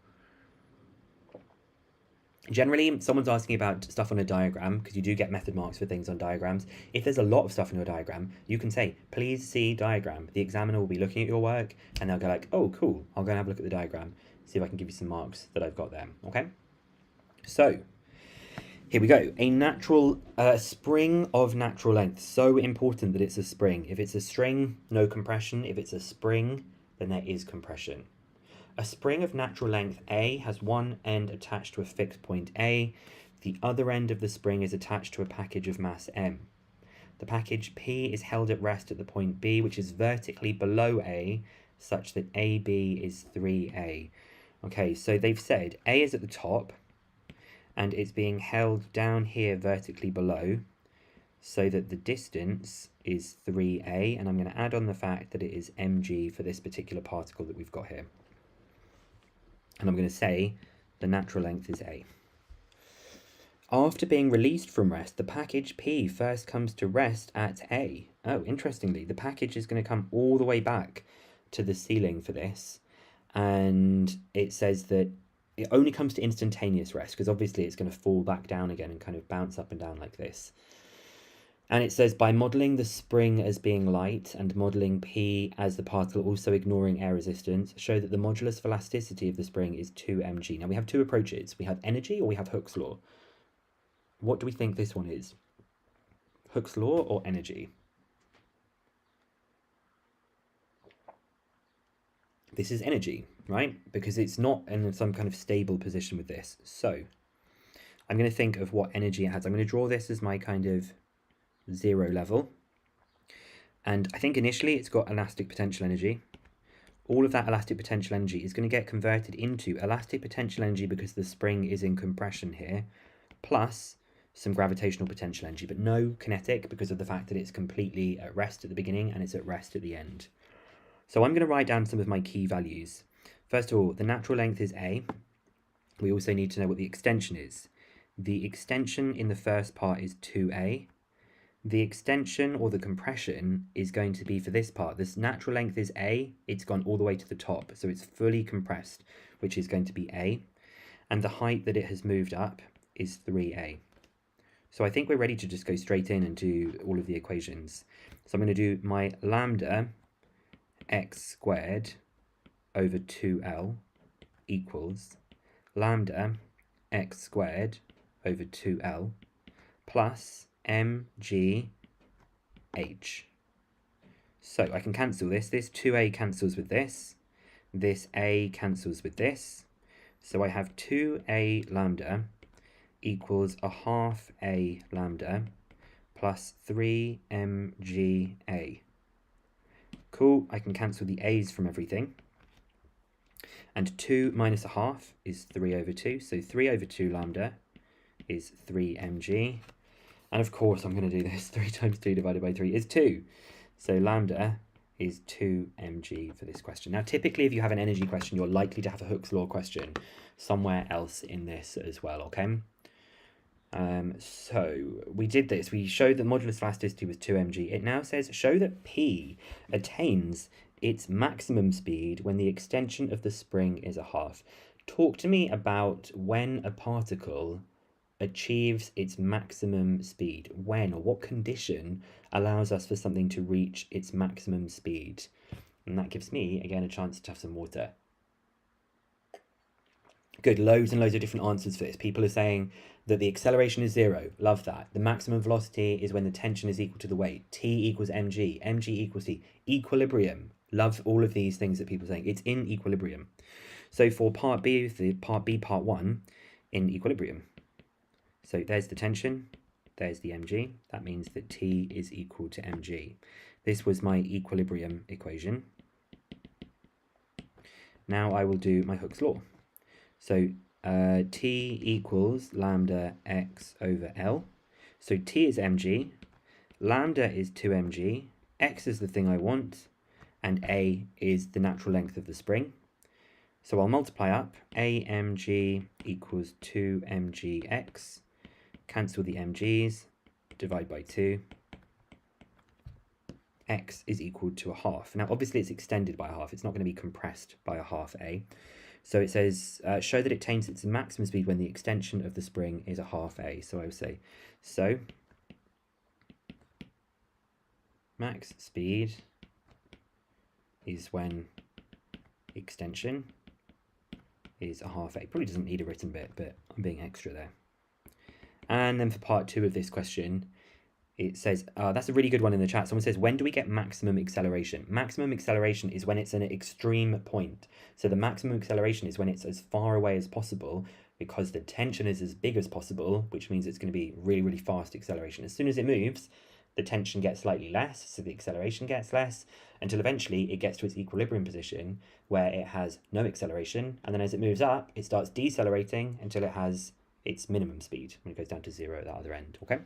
Generally, someone's asking about stuff on a diagram, because you do get method marks for things on diagrams. If there's a lot of stuff in your diagram, you can say, please see diagram. The examiner will be looking at your work, and they'll go like, oh, cool, I'll go and have a look at the diagram, see if I can give you some marks that I've got there, okay? So, here we go. A natural spring of natural length. So important that it's a spring. If it's a string, no compression. If it's a spring, then there is compression. A spring of natural length A has one end attached to a fixed point A. The other end of the spring is attached to a package of mass M. The package P is held at rest at the point B, which is vertically below A, such that AB is 3A. Okay, so they've said A is at the top, and it's being held down here vertically below, so that the distance is 3A, and I'm going to add on the fact that it is mg for this particular particle that we've got here. And I'm going to say the natural length is A. After being released from rest, the package P first comes to rest at A. Oh, interestingly, the package is going to come all the way back to the ceiling for this. And it says that it only comes to instantaneous rest, because obviously it's going to fall back down again and kind of bounce up and down like this. And it says, by modelling the spring as being light and modelling P as the particle, also ignoring air resistance, show that the modulus of elasticity of the spring is 2 mg. Now we have 2 approaches. We have energy or we have Hooke's law. What do we think this one is? Hooke's law or energy? This is energy, right? Because it's not in some kind of stable position with this. So I'm going to think of what energy it has. I'm going to draw this as my kind of 0 level, and I think initially it's got elastic potential energy. All of that elastic potential energy is going to get converted into elastic potential energy because the spring is in compression here, plus some gravitational potential energy, but no kinetic because of the fact that it's completely at rest at the beginning and it's at rest at the end. So I'm going to write down some of my key values. First of all, the natural length is A. We also need to know what the extension is. The extension in the first part is 2A. The extension or the compression is going to be for this part. This natural length is A, it's gone all the way to the top, so it's fully compressed, which is going to be A. And the height that it has moved up is 3A. So I think we're ready to just go straight in and do all of the equations. So I'm going to do my lambda x squared over 2L equals lambda x squared over 2L plus mgh. So I can cancel this. This 2a cancels with this. This a cancels with this. So I have 2a lambda equals a half a lambda plus 3mga. Cool, I can cancel the a's from everything. And 2 minus a half is 3 over 2. So 3 over 2 lambda is 3mg. And of course, I'm going to do this. 3 times 2 divided by 3 is 2. So lambda is 2 mg for this question. Now, typically, if you have an energy question, you're likely to have a Hooke's law question somewhere else in this as well, okay? So we did this. We showed that modulus elasticity was 2 mg. It now says, show that P attains its maximum speed when the extension of the spring is a half. Talk to me about when a particle achieves its maximum speed. When or what condition allows us for something to reach its maximum speed? And that gives me, again, a chance to have some water. Good, loads and loads of different answers for this. People are saying that the acceleration is 0. Love that. The maximum velocity is when the tension is equal to the weight. T equals mg. Mg equals T. Equilibrium. Love all of these things that people are saying. It's in equilibrium. So for part B, part 1, in equilibrium. So there's the tension. There's the mg. That means that T is equal to mg. This was my equilibrium equation. Now I will do my Hooke's law. So T equals lambda x over L. So T is mg, lambda is 2mg, x is the thing I want, and A is the natural length of the spring. So I'll multiply up, AMG equals 2mgx, cancel the mg's, divide by 2, x is equal to a half. Now obviously it's extended by a half, it's not going to be compressed by a half A. So it says, show that it attains its maximum speed when the extension of the spring is a half A. So I would say, so max speed is when extension is a half A. Probably doesn't need a written bit, but I'm being extra there. And then for part 2 of this question, it says, that's a really good one in the chat. Someone says, when do we get maximum acceleration? Maximum acceleration is when it's an extreme point. So the maximum acceleration is when it's as far away as possible because the tension is as big as possible, which means it's going to be really, really fast acceleration. As soon as it moves, the tension gets slightly less, so the acceleration gets less, until eventually it gets to its equilibrium position where it has no acceleration. And then as it moves up, it starts decelerating until it has its minimum speed when it goes down to 0 at the other end, okay?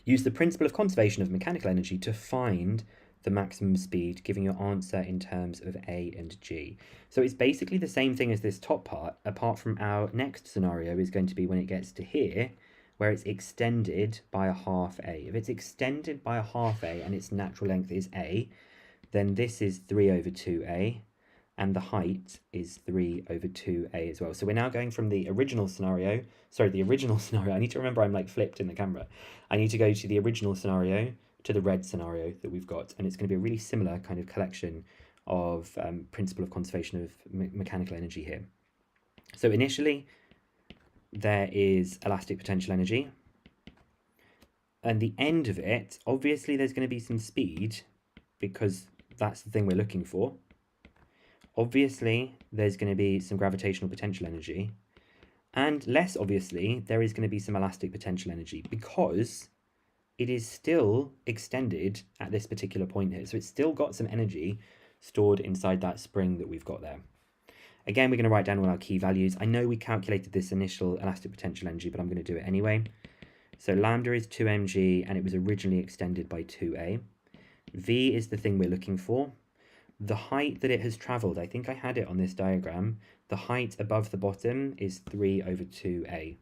Use the principle of conservation of mechanical energy to find the maximum speed, giving your answer in terms of A and G. So it's basically the same thing as this top part, apart from our next scenario is going to be when it gets to here, where it's extended by a half A. If it's extended by a half A and its natural length is A, then this is 3 over 2A, and the height is 3 over 2A as well. So we're now going from the original scenario, I need to remember I'm like flipped in the camera. I need to go to the original scenario to the red scenario that we've got, and it's going to be a really similar kind of collection of principle of conservation of mechanical energy here. So initially, there is elastic potential energy, and the end of it, obviously there's going to be some speed, because that's the thing we're looking for. Obviously, there's going to be some gravitational potential energy, and less obviously, there is going to be some elastic potential energy, because it is still extended at this particular point here. So it's still got some energy stored inside that spring that we've got there. Again, we're going to write down all our key values. I know we calculated this initial elastic potential energy, but I'm going to do it anyway. So lambda is 2mg, and it was originally extended by 2a. V is the thing we're looking for. The height that it has travelled, I think I had it on this diagram. The height above the bottom is 3 over 2a.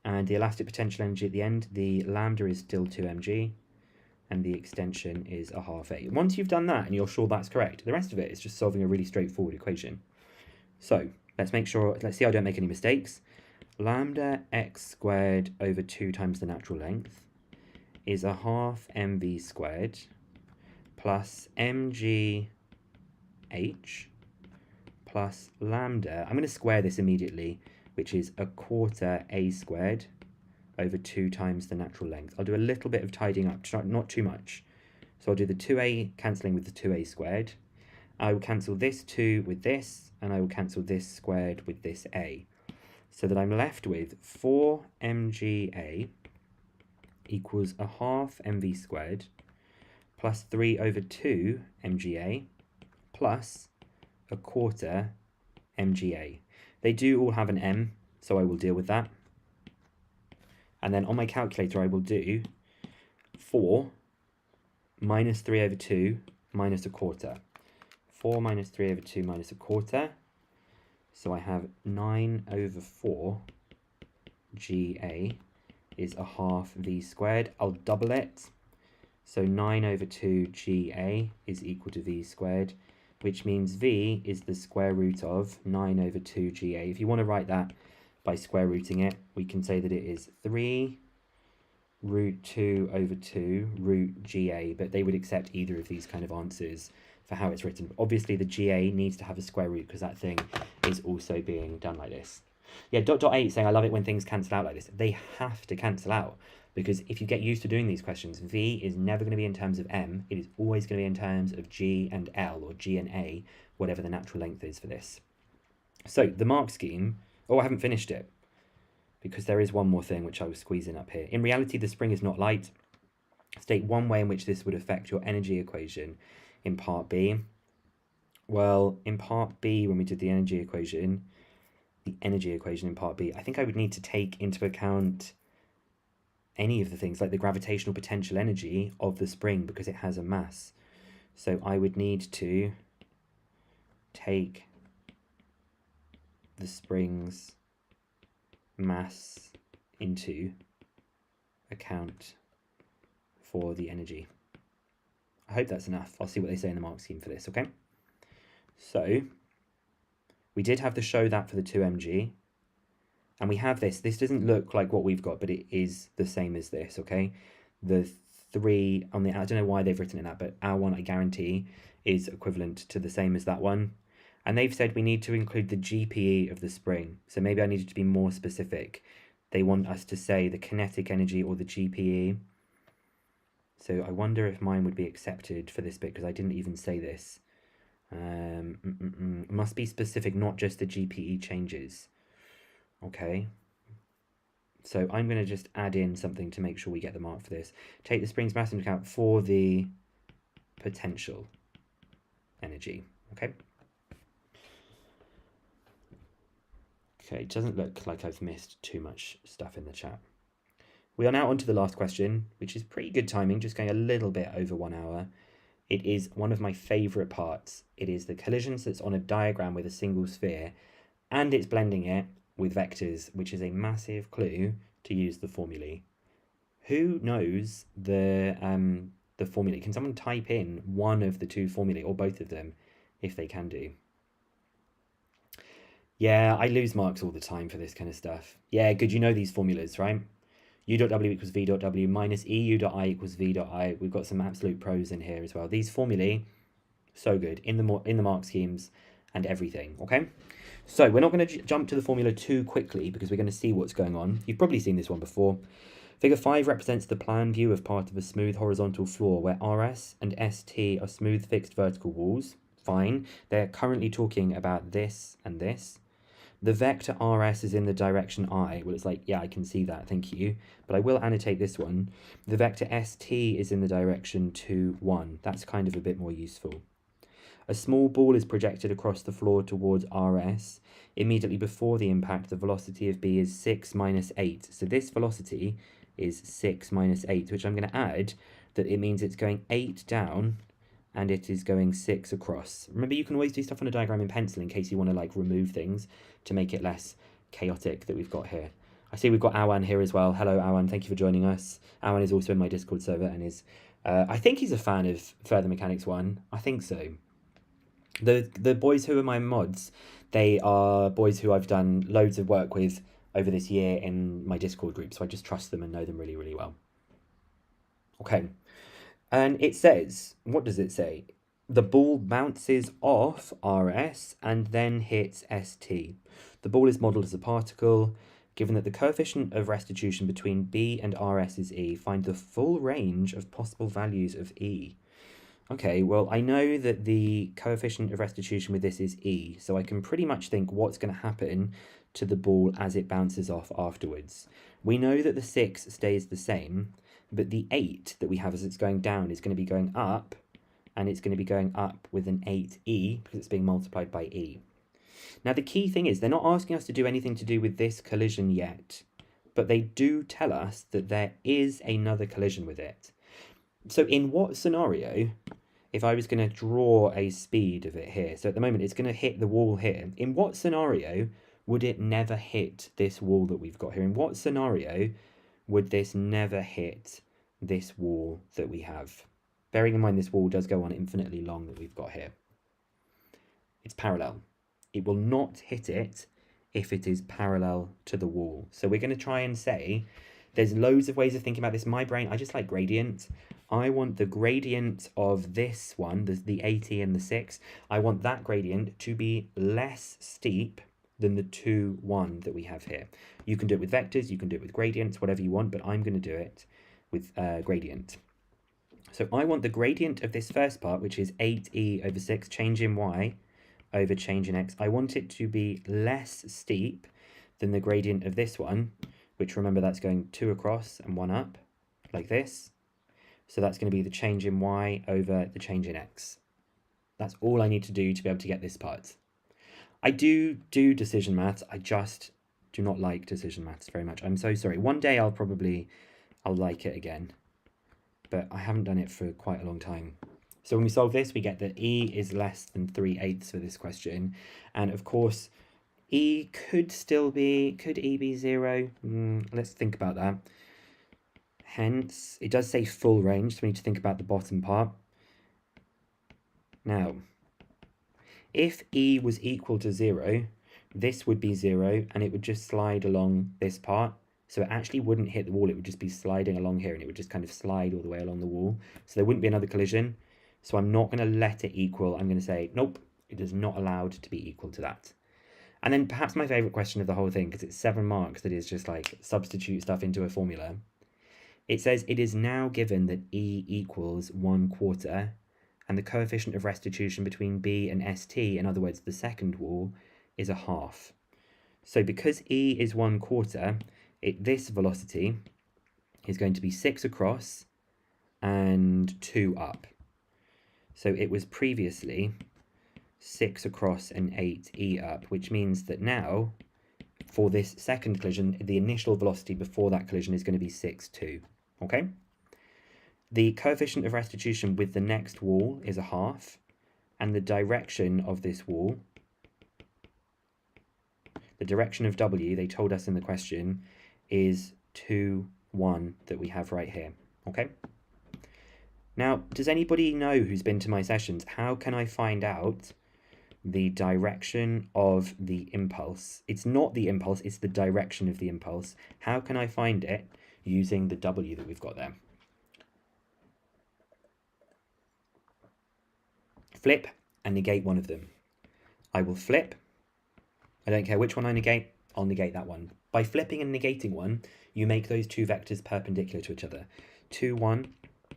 And the elastic potential energy at the end, the lambda is still 2mg, and the extension is a half a. Once you've done that and you're sure that's correct, the rest of it is just solving a really straightforward equation. So let's see I don't make any mistakes. Lambda x squared over 2 times the natural length is a half mv squared plus mg h plus lambda. I'm going to square this immediately, which is a quarter a squared over 2 times the natural length. I'll do a little bit of tidying up, not too much. So I'll do the 2a cancelling with the 2a squared. I will cancel this 2 with this, and I will cancel this squared with this a. So that I'm left with 4mga equals a half mv squared plus 3 over 2 mga plus a quarter mga. They do all have an m, so I will deal with that. And then on my calculator, I will do 4 minus 3 over 2 minus a quarter. 4 minus 3 over 2 minus a quarter. So I have 9 over 4 GA is a half V squared. I'll double it. So 9 over 2 GA is equal to V squared, which means V is the square root of 9 over 2 GA. If you want to write that by square rooting it, we can say that it is 3 root 2 over 2 root GA, but they would accept either of these kind of answers for how it's written. Obviously, the GA needs to have a square root because that thing is also being done like this. Yeah, .8 saying, I love it when things cancel out like this. They have to cancel out because if you get used to doing these questions, V is never going to be in terms of M. It is always going to be in terms of G and L or G and A, whatever the natural length is for this. So the mark scheme, oh, I haven't finished it because there is one more thing which I was squeezing up here. In reality, the spring is not light. State one way in which this would affect your energy equation in part B. Well, in part B, when we did the energy equation in part B, I think I would need to take into account any of the things like the gravitational potential energy of the spring because it has a mass. So I would need to take the spring's mass into account for the energy. I hope that's enough. I'll see what they say in the mark scheme for this, okay? So we did have to show that for the 2mg, and we have this. This doesn't look like what we've got, but it is the same as this, okay? The 3 on the, I don't know why they've written it that, but our one, I guarantee, is equivalent to the same as that one. And they've said we need to include the GPE of the spring. So maybe I needed to be more specific. They want us to say the kinetic energy or the GPE. So I wonder if mine would be accepted for this bit because I didn't even say this. Must be specific, not just the GPE changes. Okay. So I'm going to just add in something to make sure we get the mark for this. Take the spring's mass into account for the potential energy. Okay. Okay, it doesn't look like I've missed too much stuff in the chat. We are now on to the last question, which is pretty good timing, just going a little bit over 1 hour. It is one of my favourite parts. It is the collisions that's on a diagram with a single sphere, and it's blending it with vectors, which is a massive clue to use the formulae. Who knows the formulae? Can someone type in one of the two formulae, or both of them, if they can do? Yeah, I lose marks all the time for this kind of stuff. Yeah, good, you know these formulas, right? U.W equals V.W minus EU.I equals V.I. We've got some absolute pros in here as well. These formulae, so good, in the mark schemes and everything, okay? So we're not going to jump to the formula too quickly because we're going to see what's going on. You've probably seen this one before. Figure 5 represents the plan view of part of a smooth horizontal floor where RS and ST are smooth fixed vertical walls. Fine. They're currently talking about this and this. The vector RS is in the direction I. Well, it's like, yeah, I can see that, thank you. But I will annotate this one. The vector ST is in the direction 2, 1. That's kind of a bit more useful. A small ball is projected across the floor towards RS. Immediately before the impact, the velocity of B is 6 minus 8. So this velocity is 6 minus 8, which I'm going to add that it means it's going 8 down and it is going 6 across. Remember, you can always do stuff on a diagram in pencil in case you want to like remove things to make it less chaotic that we've got here. I see we've got Awan here as well. Hello, Awan. Thank you for joining us. Awan is also in my Discord server and is, I think he's a fan of Further Mechanics 1. I think so. The boys who are my mods, they are boys who I've done loads of work with over this year in my Discord group, so I just trust them and know them really, really well. Okay. And it says, what does it say? The ball bounces off RS and then hits ST. The ball is modelled as a particle. Given that the coefficient of restitution between B and RS is E, find the full range of possible values of E. Okay, well, I know that the coefficient of restitution with this is E, so I can pretty much think what's going to happen to the ball as it bounces off afterwards. We know that the 6 stays the same, but the 8 that we have as it's going down is going to be going up, and it's going to be going up with an 8E because it's being multiplied by E. Now, the key thing is they're not asking us to do anything to do with this collision yet, but they do tell us that there is another collision with it. So in what scenario, if I was going to draw a speed of it here, so at the moment it's going to hit the wall here, in what scenario would it never hit this wall that we've got here? In what scenario would this never hit this wall that we have. Bearing in mind this wall does go on infinitely long that we've got here. It's parallel. It will not hit it if it is parallel to the wall. So we're going to try and say, there's loads of ways of thinking about this. My brain, I just like gradient. I want the gradient of this one, the 80 and the 6, I want that gradient to be less steep than the 2, 1 that we have here. You can do it with vectors, you can do it with gradients, whatever you want, but I'm going to do it with gradient. So I want the gradient of this first part, which is 8e over 6, change in y over change in x. I want it to be less steep than the gradient of this one, which, remember, that's going 2 across and 1 up, like this. So that's going to be the change in y over the change in x. That's all I need to do to be able to get this part. I do decision maths. I just do not like decision maths very much. I'm so sorry. One day I'll like it again, but I haven't done it for quite a long time. So when we solve this, we get that e is less than 3/8 for this question. And of course, e could e be 0? Let's think about that. Hence, it does say full range, so we need to think about the bottom part. Now, if e was equal to 0, this would be 0, and it would just slide along this part. So it actually wouldn't hit the wall, it would just be sliding along here, and it would just kind of slide all the way along the wall. So there wouldn't be another collision. So I'm not going to let it equal. I'm going to say, nope, it is not allowed to be equal to that. And then perhaps my favourite question of the whole thing, because it's 7 marks, that is just like substitute stuff into a formula. It says it is now given that e equals 1/4, and the coefficient of restitution between b and st, in other words, the second wall, is 1/2. So because e is 1/4, this velocity is going to be 6 across and 2 up. So it was previously 6 across and 8e up, which means that now, for this second collision, the initial velocity before that collision is going to be 6, 2. Okay? The coefficient of restitution with the next wall is 1/2, and the direction of this wall, the direction of w, they told us in the question, is 2, 1 that we have right here. Okay? Now, does anybody know who's been to my sessions, how can I find out the direction of the impulse? It's not the impulse, it's the direction of the impulse. How can I find it using the w that we've got there? Flip and negate one of them. I will flip. I don't care which one I negate, I'll negate that one. By flipping and negating one, you make those two vectors perpendicular to each other. 2, 1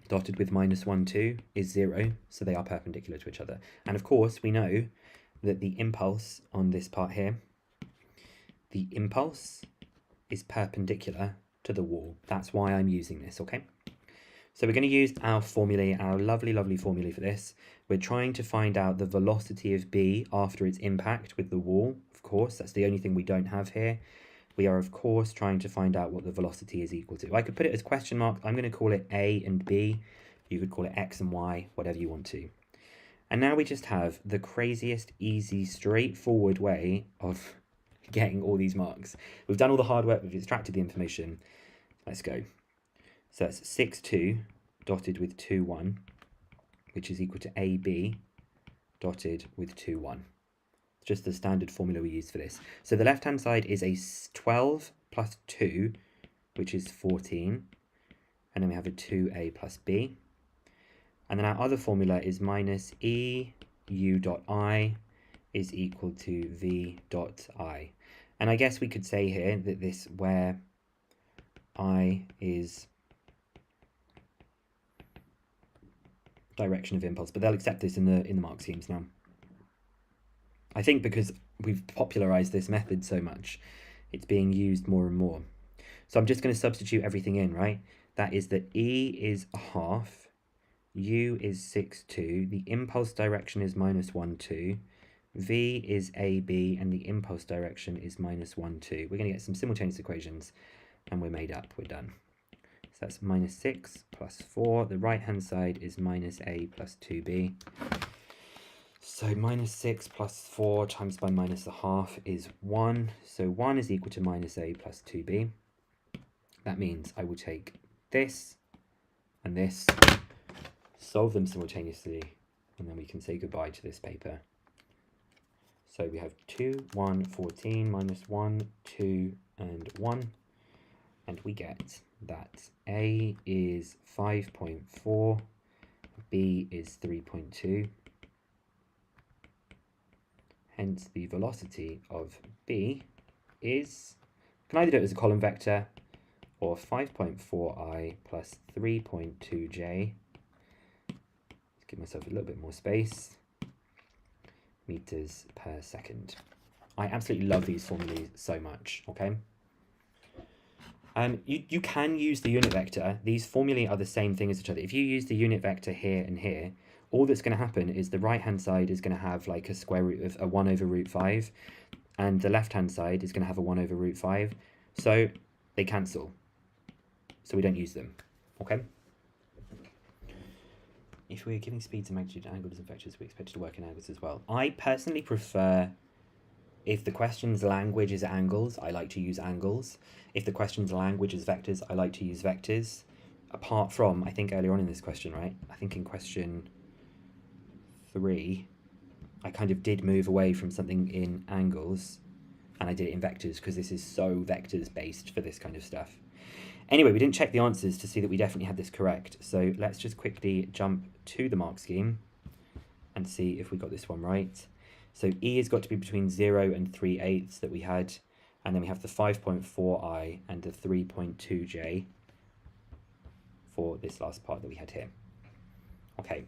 dotted with -1, 2 is 0, so they are perpendicular to each other. And of course, we know that the impulse on this part here, the impulse is perpendicular to the wall. That's why I'm using this, okay? So we're going to use our formulae, our lovely, lovely formulae for this. We're trying to find out the velocity of B after its impact with the wall, of course. That's the only thing we don't have here. We are, of course, trying to find out what the velocity is equal to. I could put it as question mark. I'm going to call it A and B. You could call it X and Y, whatever you want to. And now we just have the craziest, easy, straightforward way of getting all these marks. We've done all the hard work. We've extracted the information. Let's go. So that's 6, 2 dotted with 2, 1, which is equal to AB dotted with 2, 1. Just the standard formula we use for this. So the left-hand side is a 12 plus 2, which is 14. And then we have a 2a plus b. And then our other formula is minus EU dot I is equal to V dot I. And I guess we could say here that this, where I is direction of impulse, but they'll accept this in the mark schemes now. I think because we've popularized this method so much, it's being used more and more. So I'm just going to substitute everything in, right? That is that E is 1/2, U is 6, 2, the impulse direction is -1, 2, V is AB, and the impulse direction is -1, 2. We're going to get some simultaneous equations, and we're made up, we're done. So that's -6 plus 4, the right-hand side is -A plus 2B. So -6 plus 4 times by -1/2 is 1. So 1 is equal to -A plus 2B. That means I will take this and this, solve them simultaneously, and then we can say goodbye to this paper. So we have 2, 1, 14, minus 1, 2, and 1. And we get that A is 5.4, B is 3.2. Hence the velocity of B is, can either do it as a column vector or 5.4i plus 3.2j. Let's give myself a little bit more space. Meters per second. I absolutely love these formulas so much, okay? You can use the unit vector. These formulae are the same thing as each other. If you use the unit vector here and here, all that's going to happen is the right-hand side is going to have like a square root of a 1 over root 5, and the left-hand side is going to have a 1 over root 5. So they cancel. So we don't use them, okay? If we're giving speeds and magnitude angles and vectors, we expect it to work in angles as well. I personally prefer, if the question's language is angles, I like to use angles. If the question's language is vectors, I like to use vectors. Apart from, I think earlier on in this question, right? I think in question 3, I kind of did move away from something in angles, and I did it in vectors because this is so vectors based for this kind of stuff. Anyway, we didn't check the answers to see that we definitely had this correct. So let's just quickly jump to the mark scheme and see if we got this one right. So E has got to be between 0 and 3/8 that we had. And then we have the 5.4i and the 3.2j for this last part that we had here. Okay,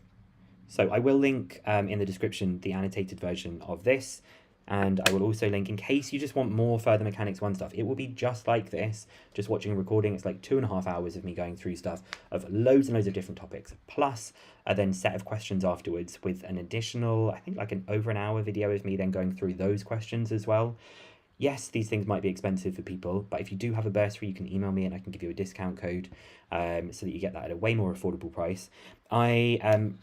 so I will link in the description the annotated version of this. And I will also link, in case you just want more further mechanics 1 stuff, it will be just like this, just watching a recording. It's like 2.5 hours of me going through stuff of loads and loads of different topics, plus a then set of questions afterwards with an additional, I think like over an hour video of me then going through those questions as well. Yes, these things might be expensive for people, but if you do have a bursary, you can email me and I can give you a discount code so that you get that at a way more affordable price. I'm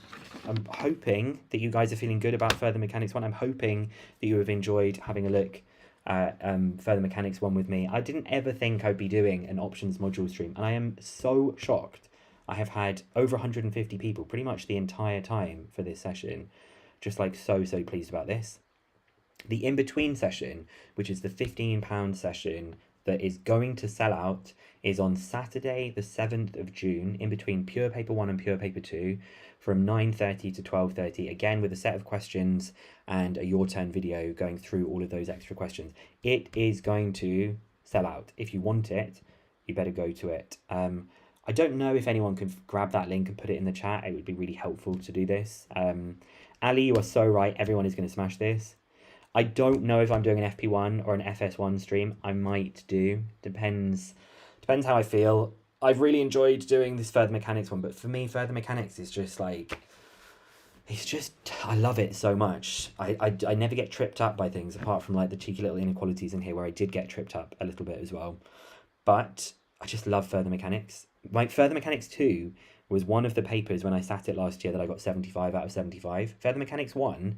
hoping that you guys are feeling good about Further Mechanics 1. I'm hoping that you have enjoyed having a look at Further Mechanics 1 with me. I didn't ever think I'd be doing an options module stream, and I am so shocked. I have had over 150 people pretty much the entire time for this session. Just like so pleased about this. The in-between session, which is the £15 session that is going to sell out, is on Saturday the 7th of June, in between Pure Paper 1 and Pure Paper 2, from 9:30 to 12:30, again with a set of questions and a Your Turn video going through all of those extra questions. It is going to sell out. If you want it, you better go to it. I don't know if anyone can grab that link and put it in the chat. It would be really helpful to do this. Ali, you are so right. Everyone is going to smash this. I don't know if I'm doing an FP1 or an FS1 stream. I might do. Depends how I feel. I've really enjoyed doing this Further Mechanics one, but for me, Further Mechanics is just like, I love it so much. I never get tripped up by things, apart from like the cheeky little inequalities in here where I did get tripped up a little bit as well. But I just love Further Mechanics. Like Further Mechanics 2 was one of the papers when I sat it last year that I got 75 out of 75. Further Mechanics 1,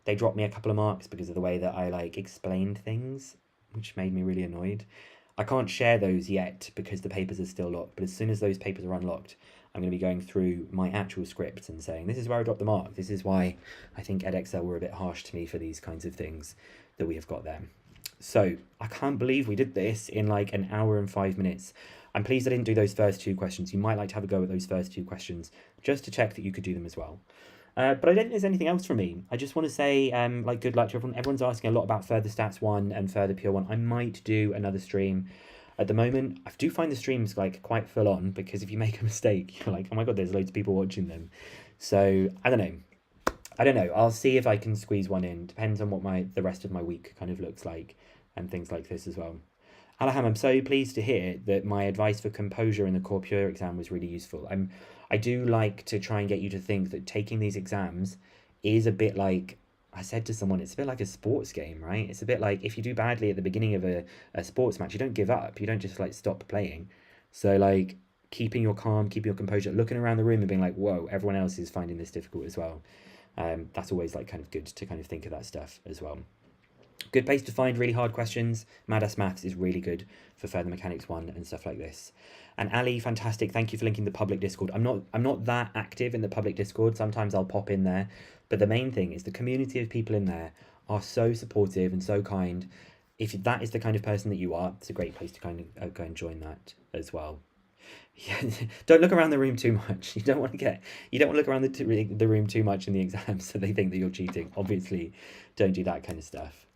they dropped me a couple of marks because of the way that I like explained things, which made me really annoyed. I can't share those yet because the papers are still locked, but as soon as those papers are unlocked, I'm going to be going through my actual script and saying, this is where I dropped the mark. This is why I think edXL were a bit harsh to me for these kinds of things that we have got there. So I can't believe we did this in like an hour and 5 minutes. I'm pleased I didn't do those first 2 questions. You might like to have a go at those first 2 questions just to check that you could do them as well. But I don't think there's anything else from me. I just want to say, like, good luck to everyone. Everyone's asking a lot about Further Stats 1 and Further Pure 1. I might do another stream. At the moment, I do find the streams, like, quite full on, because if you make a mistake, you're like, oh my god, there's loads of people watching them. So, I don't know. I'll see if I can squeeze one in. Depends on what the rest of my week kind of looks like, and things like this as well. Alaham, I'm so pleased to hear that my advice for composure in the Core Pure exam was really useful. I do like to try and get you to think that taking these exams is a bit like, I said to someone, it's a bit like a sports game, right? It's a bit like if you do badly at the beginning of a sports match, you don't give up. You don't just like stop playing. So like keeping your calm, keeping your composure, looking around the room and being like, whoa, everyone else is finding this difficult as well. That's always like kind of good to kind of think of that stuff as well. Good place to find really hard questions. Madass Maths is really good for Further Mechanics 1 and stuff like this. And Ali, fantastic. Thank you for linking the public Discord. I'm not that active in the public Discord. Sometimes I'll pop in there. But the main thing is the community of people in there are so supportive and so kind. If that is the kind of person that you are, it's a great place to kind of go and join that as well. Yeah, don't look around the room too much. You don't want to look around the room too much in the exam so they think that you're cheating. Obviously, don't do that kind of stuff.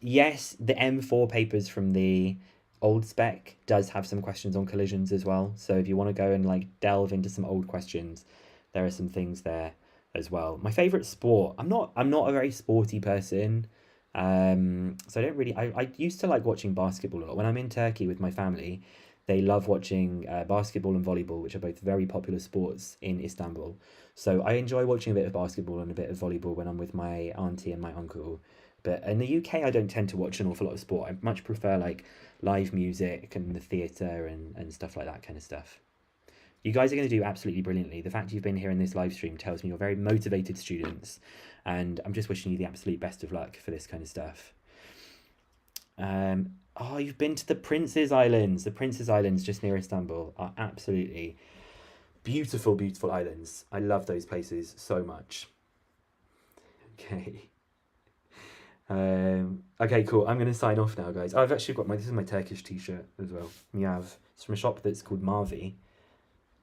Yes, the M4 papers from the old spec does have some questions on collisions as well. So if you want to go and like delve into some old questions, there are some things there as well. My favorite sport. I'm not a very sporty person. So I don't really. I used to like watching basketball a lot. When I'm in Turkey with my family, they love watching basketball and volleyball, which are both very popular sports in Istanbul. So I enjoy watching a bit of basketball and a bit of volleyball when I'm with my auntie and my uncle. But in the UK, I don't tend to watch an awful lot of sport. I much prefer like live music and the theatre and stuff like that kind of stuff. You guys are going to do absolutely brilliantly. The fact you've been here in this live stream tells me you're very motivated students. And I'm just wishing you the absolute best of luck for this kind of stuff. Oh, you've been to the Prince's Islands. The Prince's Islands just near Istanbul are absolutely beautiful, beautiful islands. I love those places so much. Okay. Okay, cool. I'm going to sign off now, guys. I've actually got this is my Turkish t-shirt as well. Miyav. It's from a shop that's called Mavi.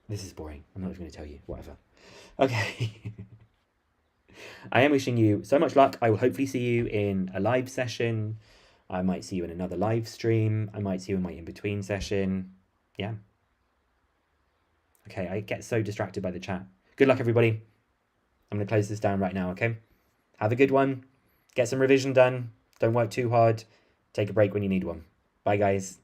This is boring. I'm not even going to tell you. Whatever. Okay. I am wishing you so much luck. I will hopefully see you in a live session. I might see you in another live stream. I might see you in my in-between session. Yeah. Okay, I get so distracted by the chat. Good luck, everybody. I'm going to close this down right now, okay? Have a good one. Get some revision done. Don't work too hard. Take a break when you need one. Bye, guys.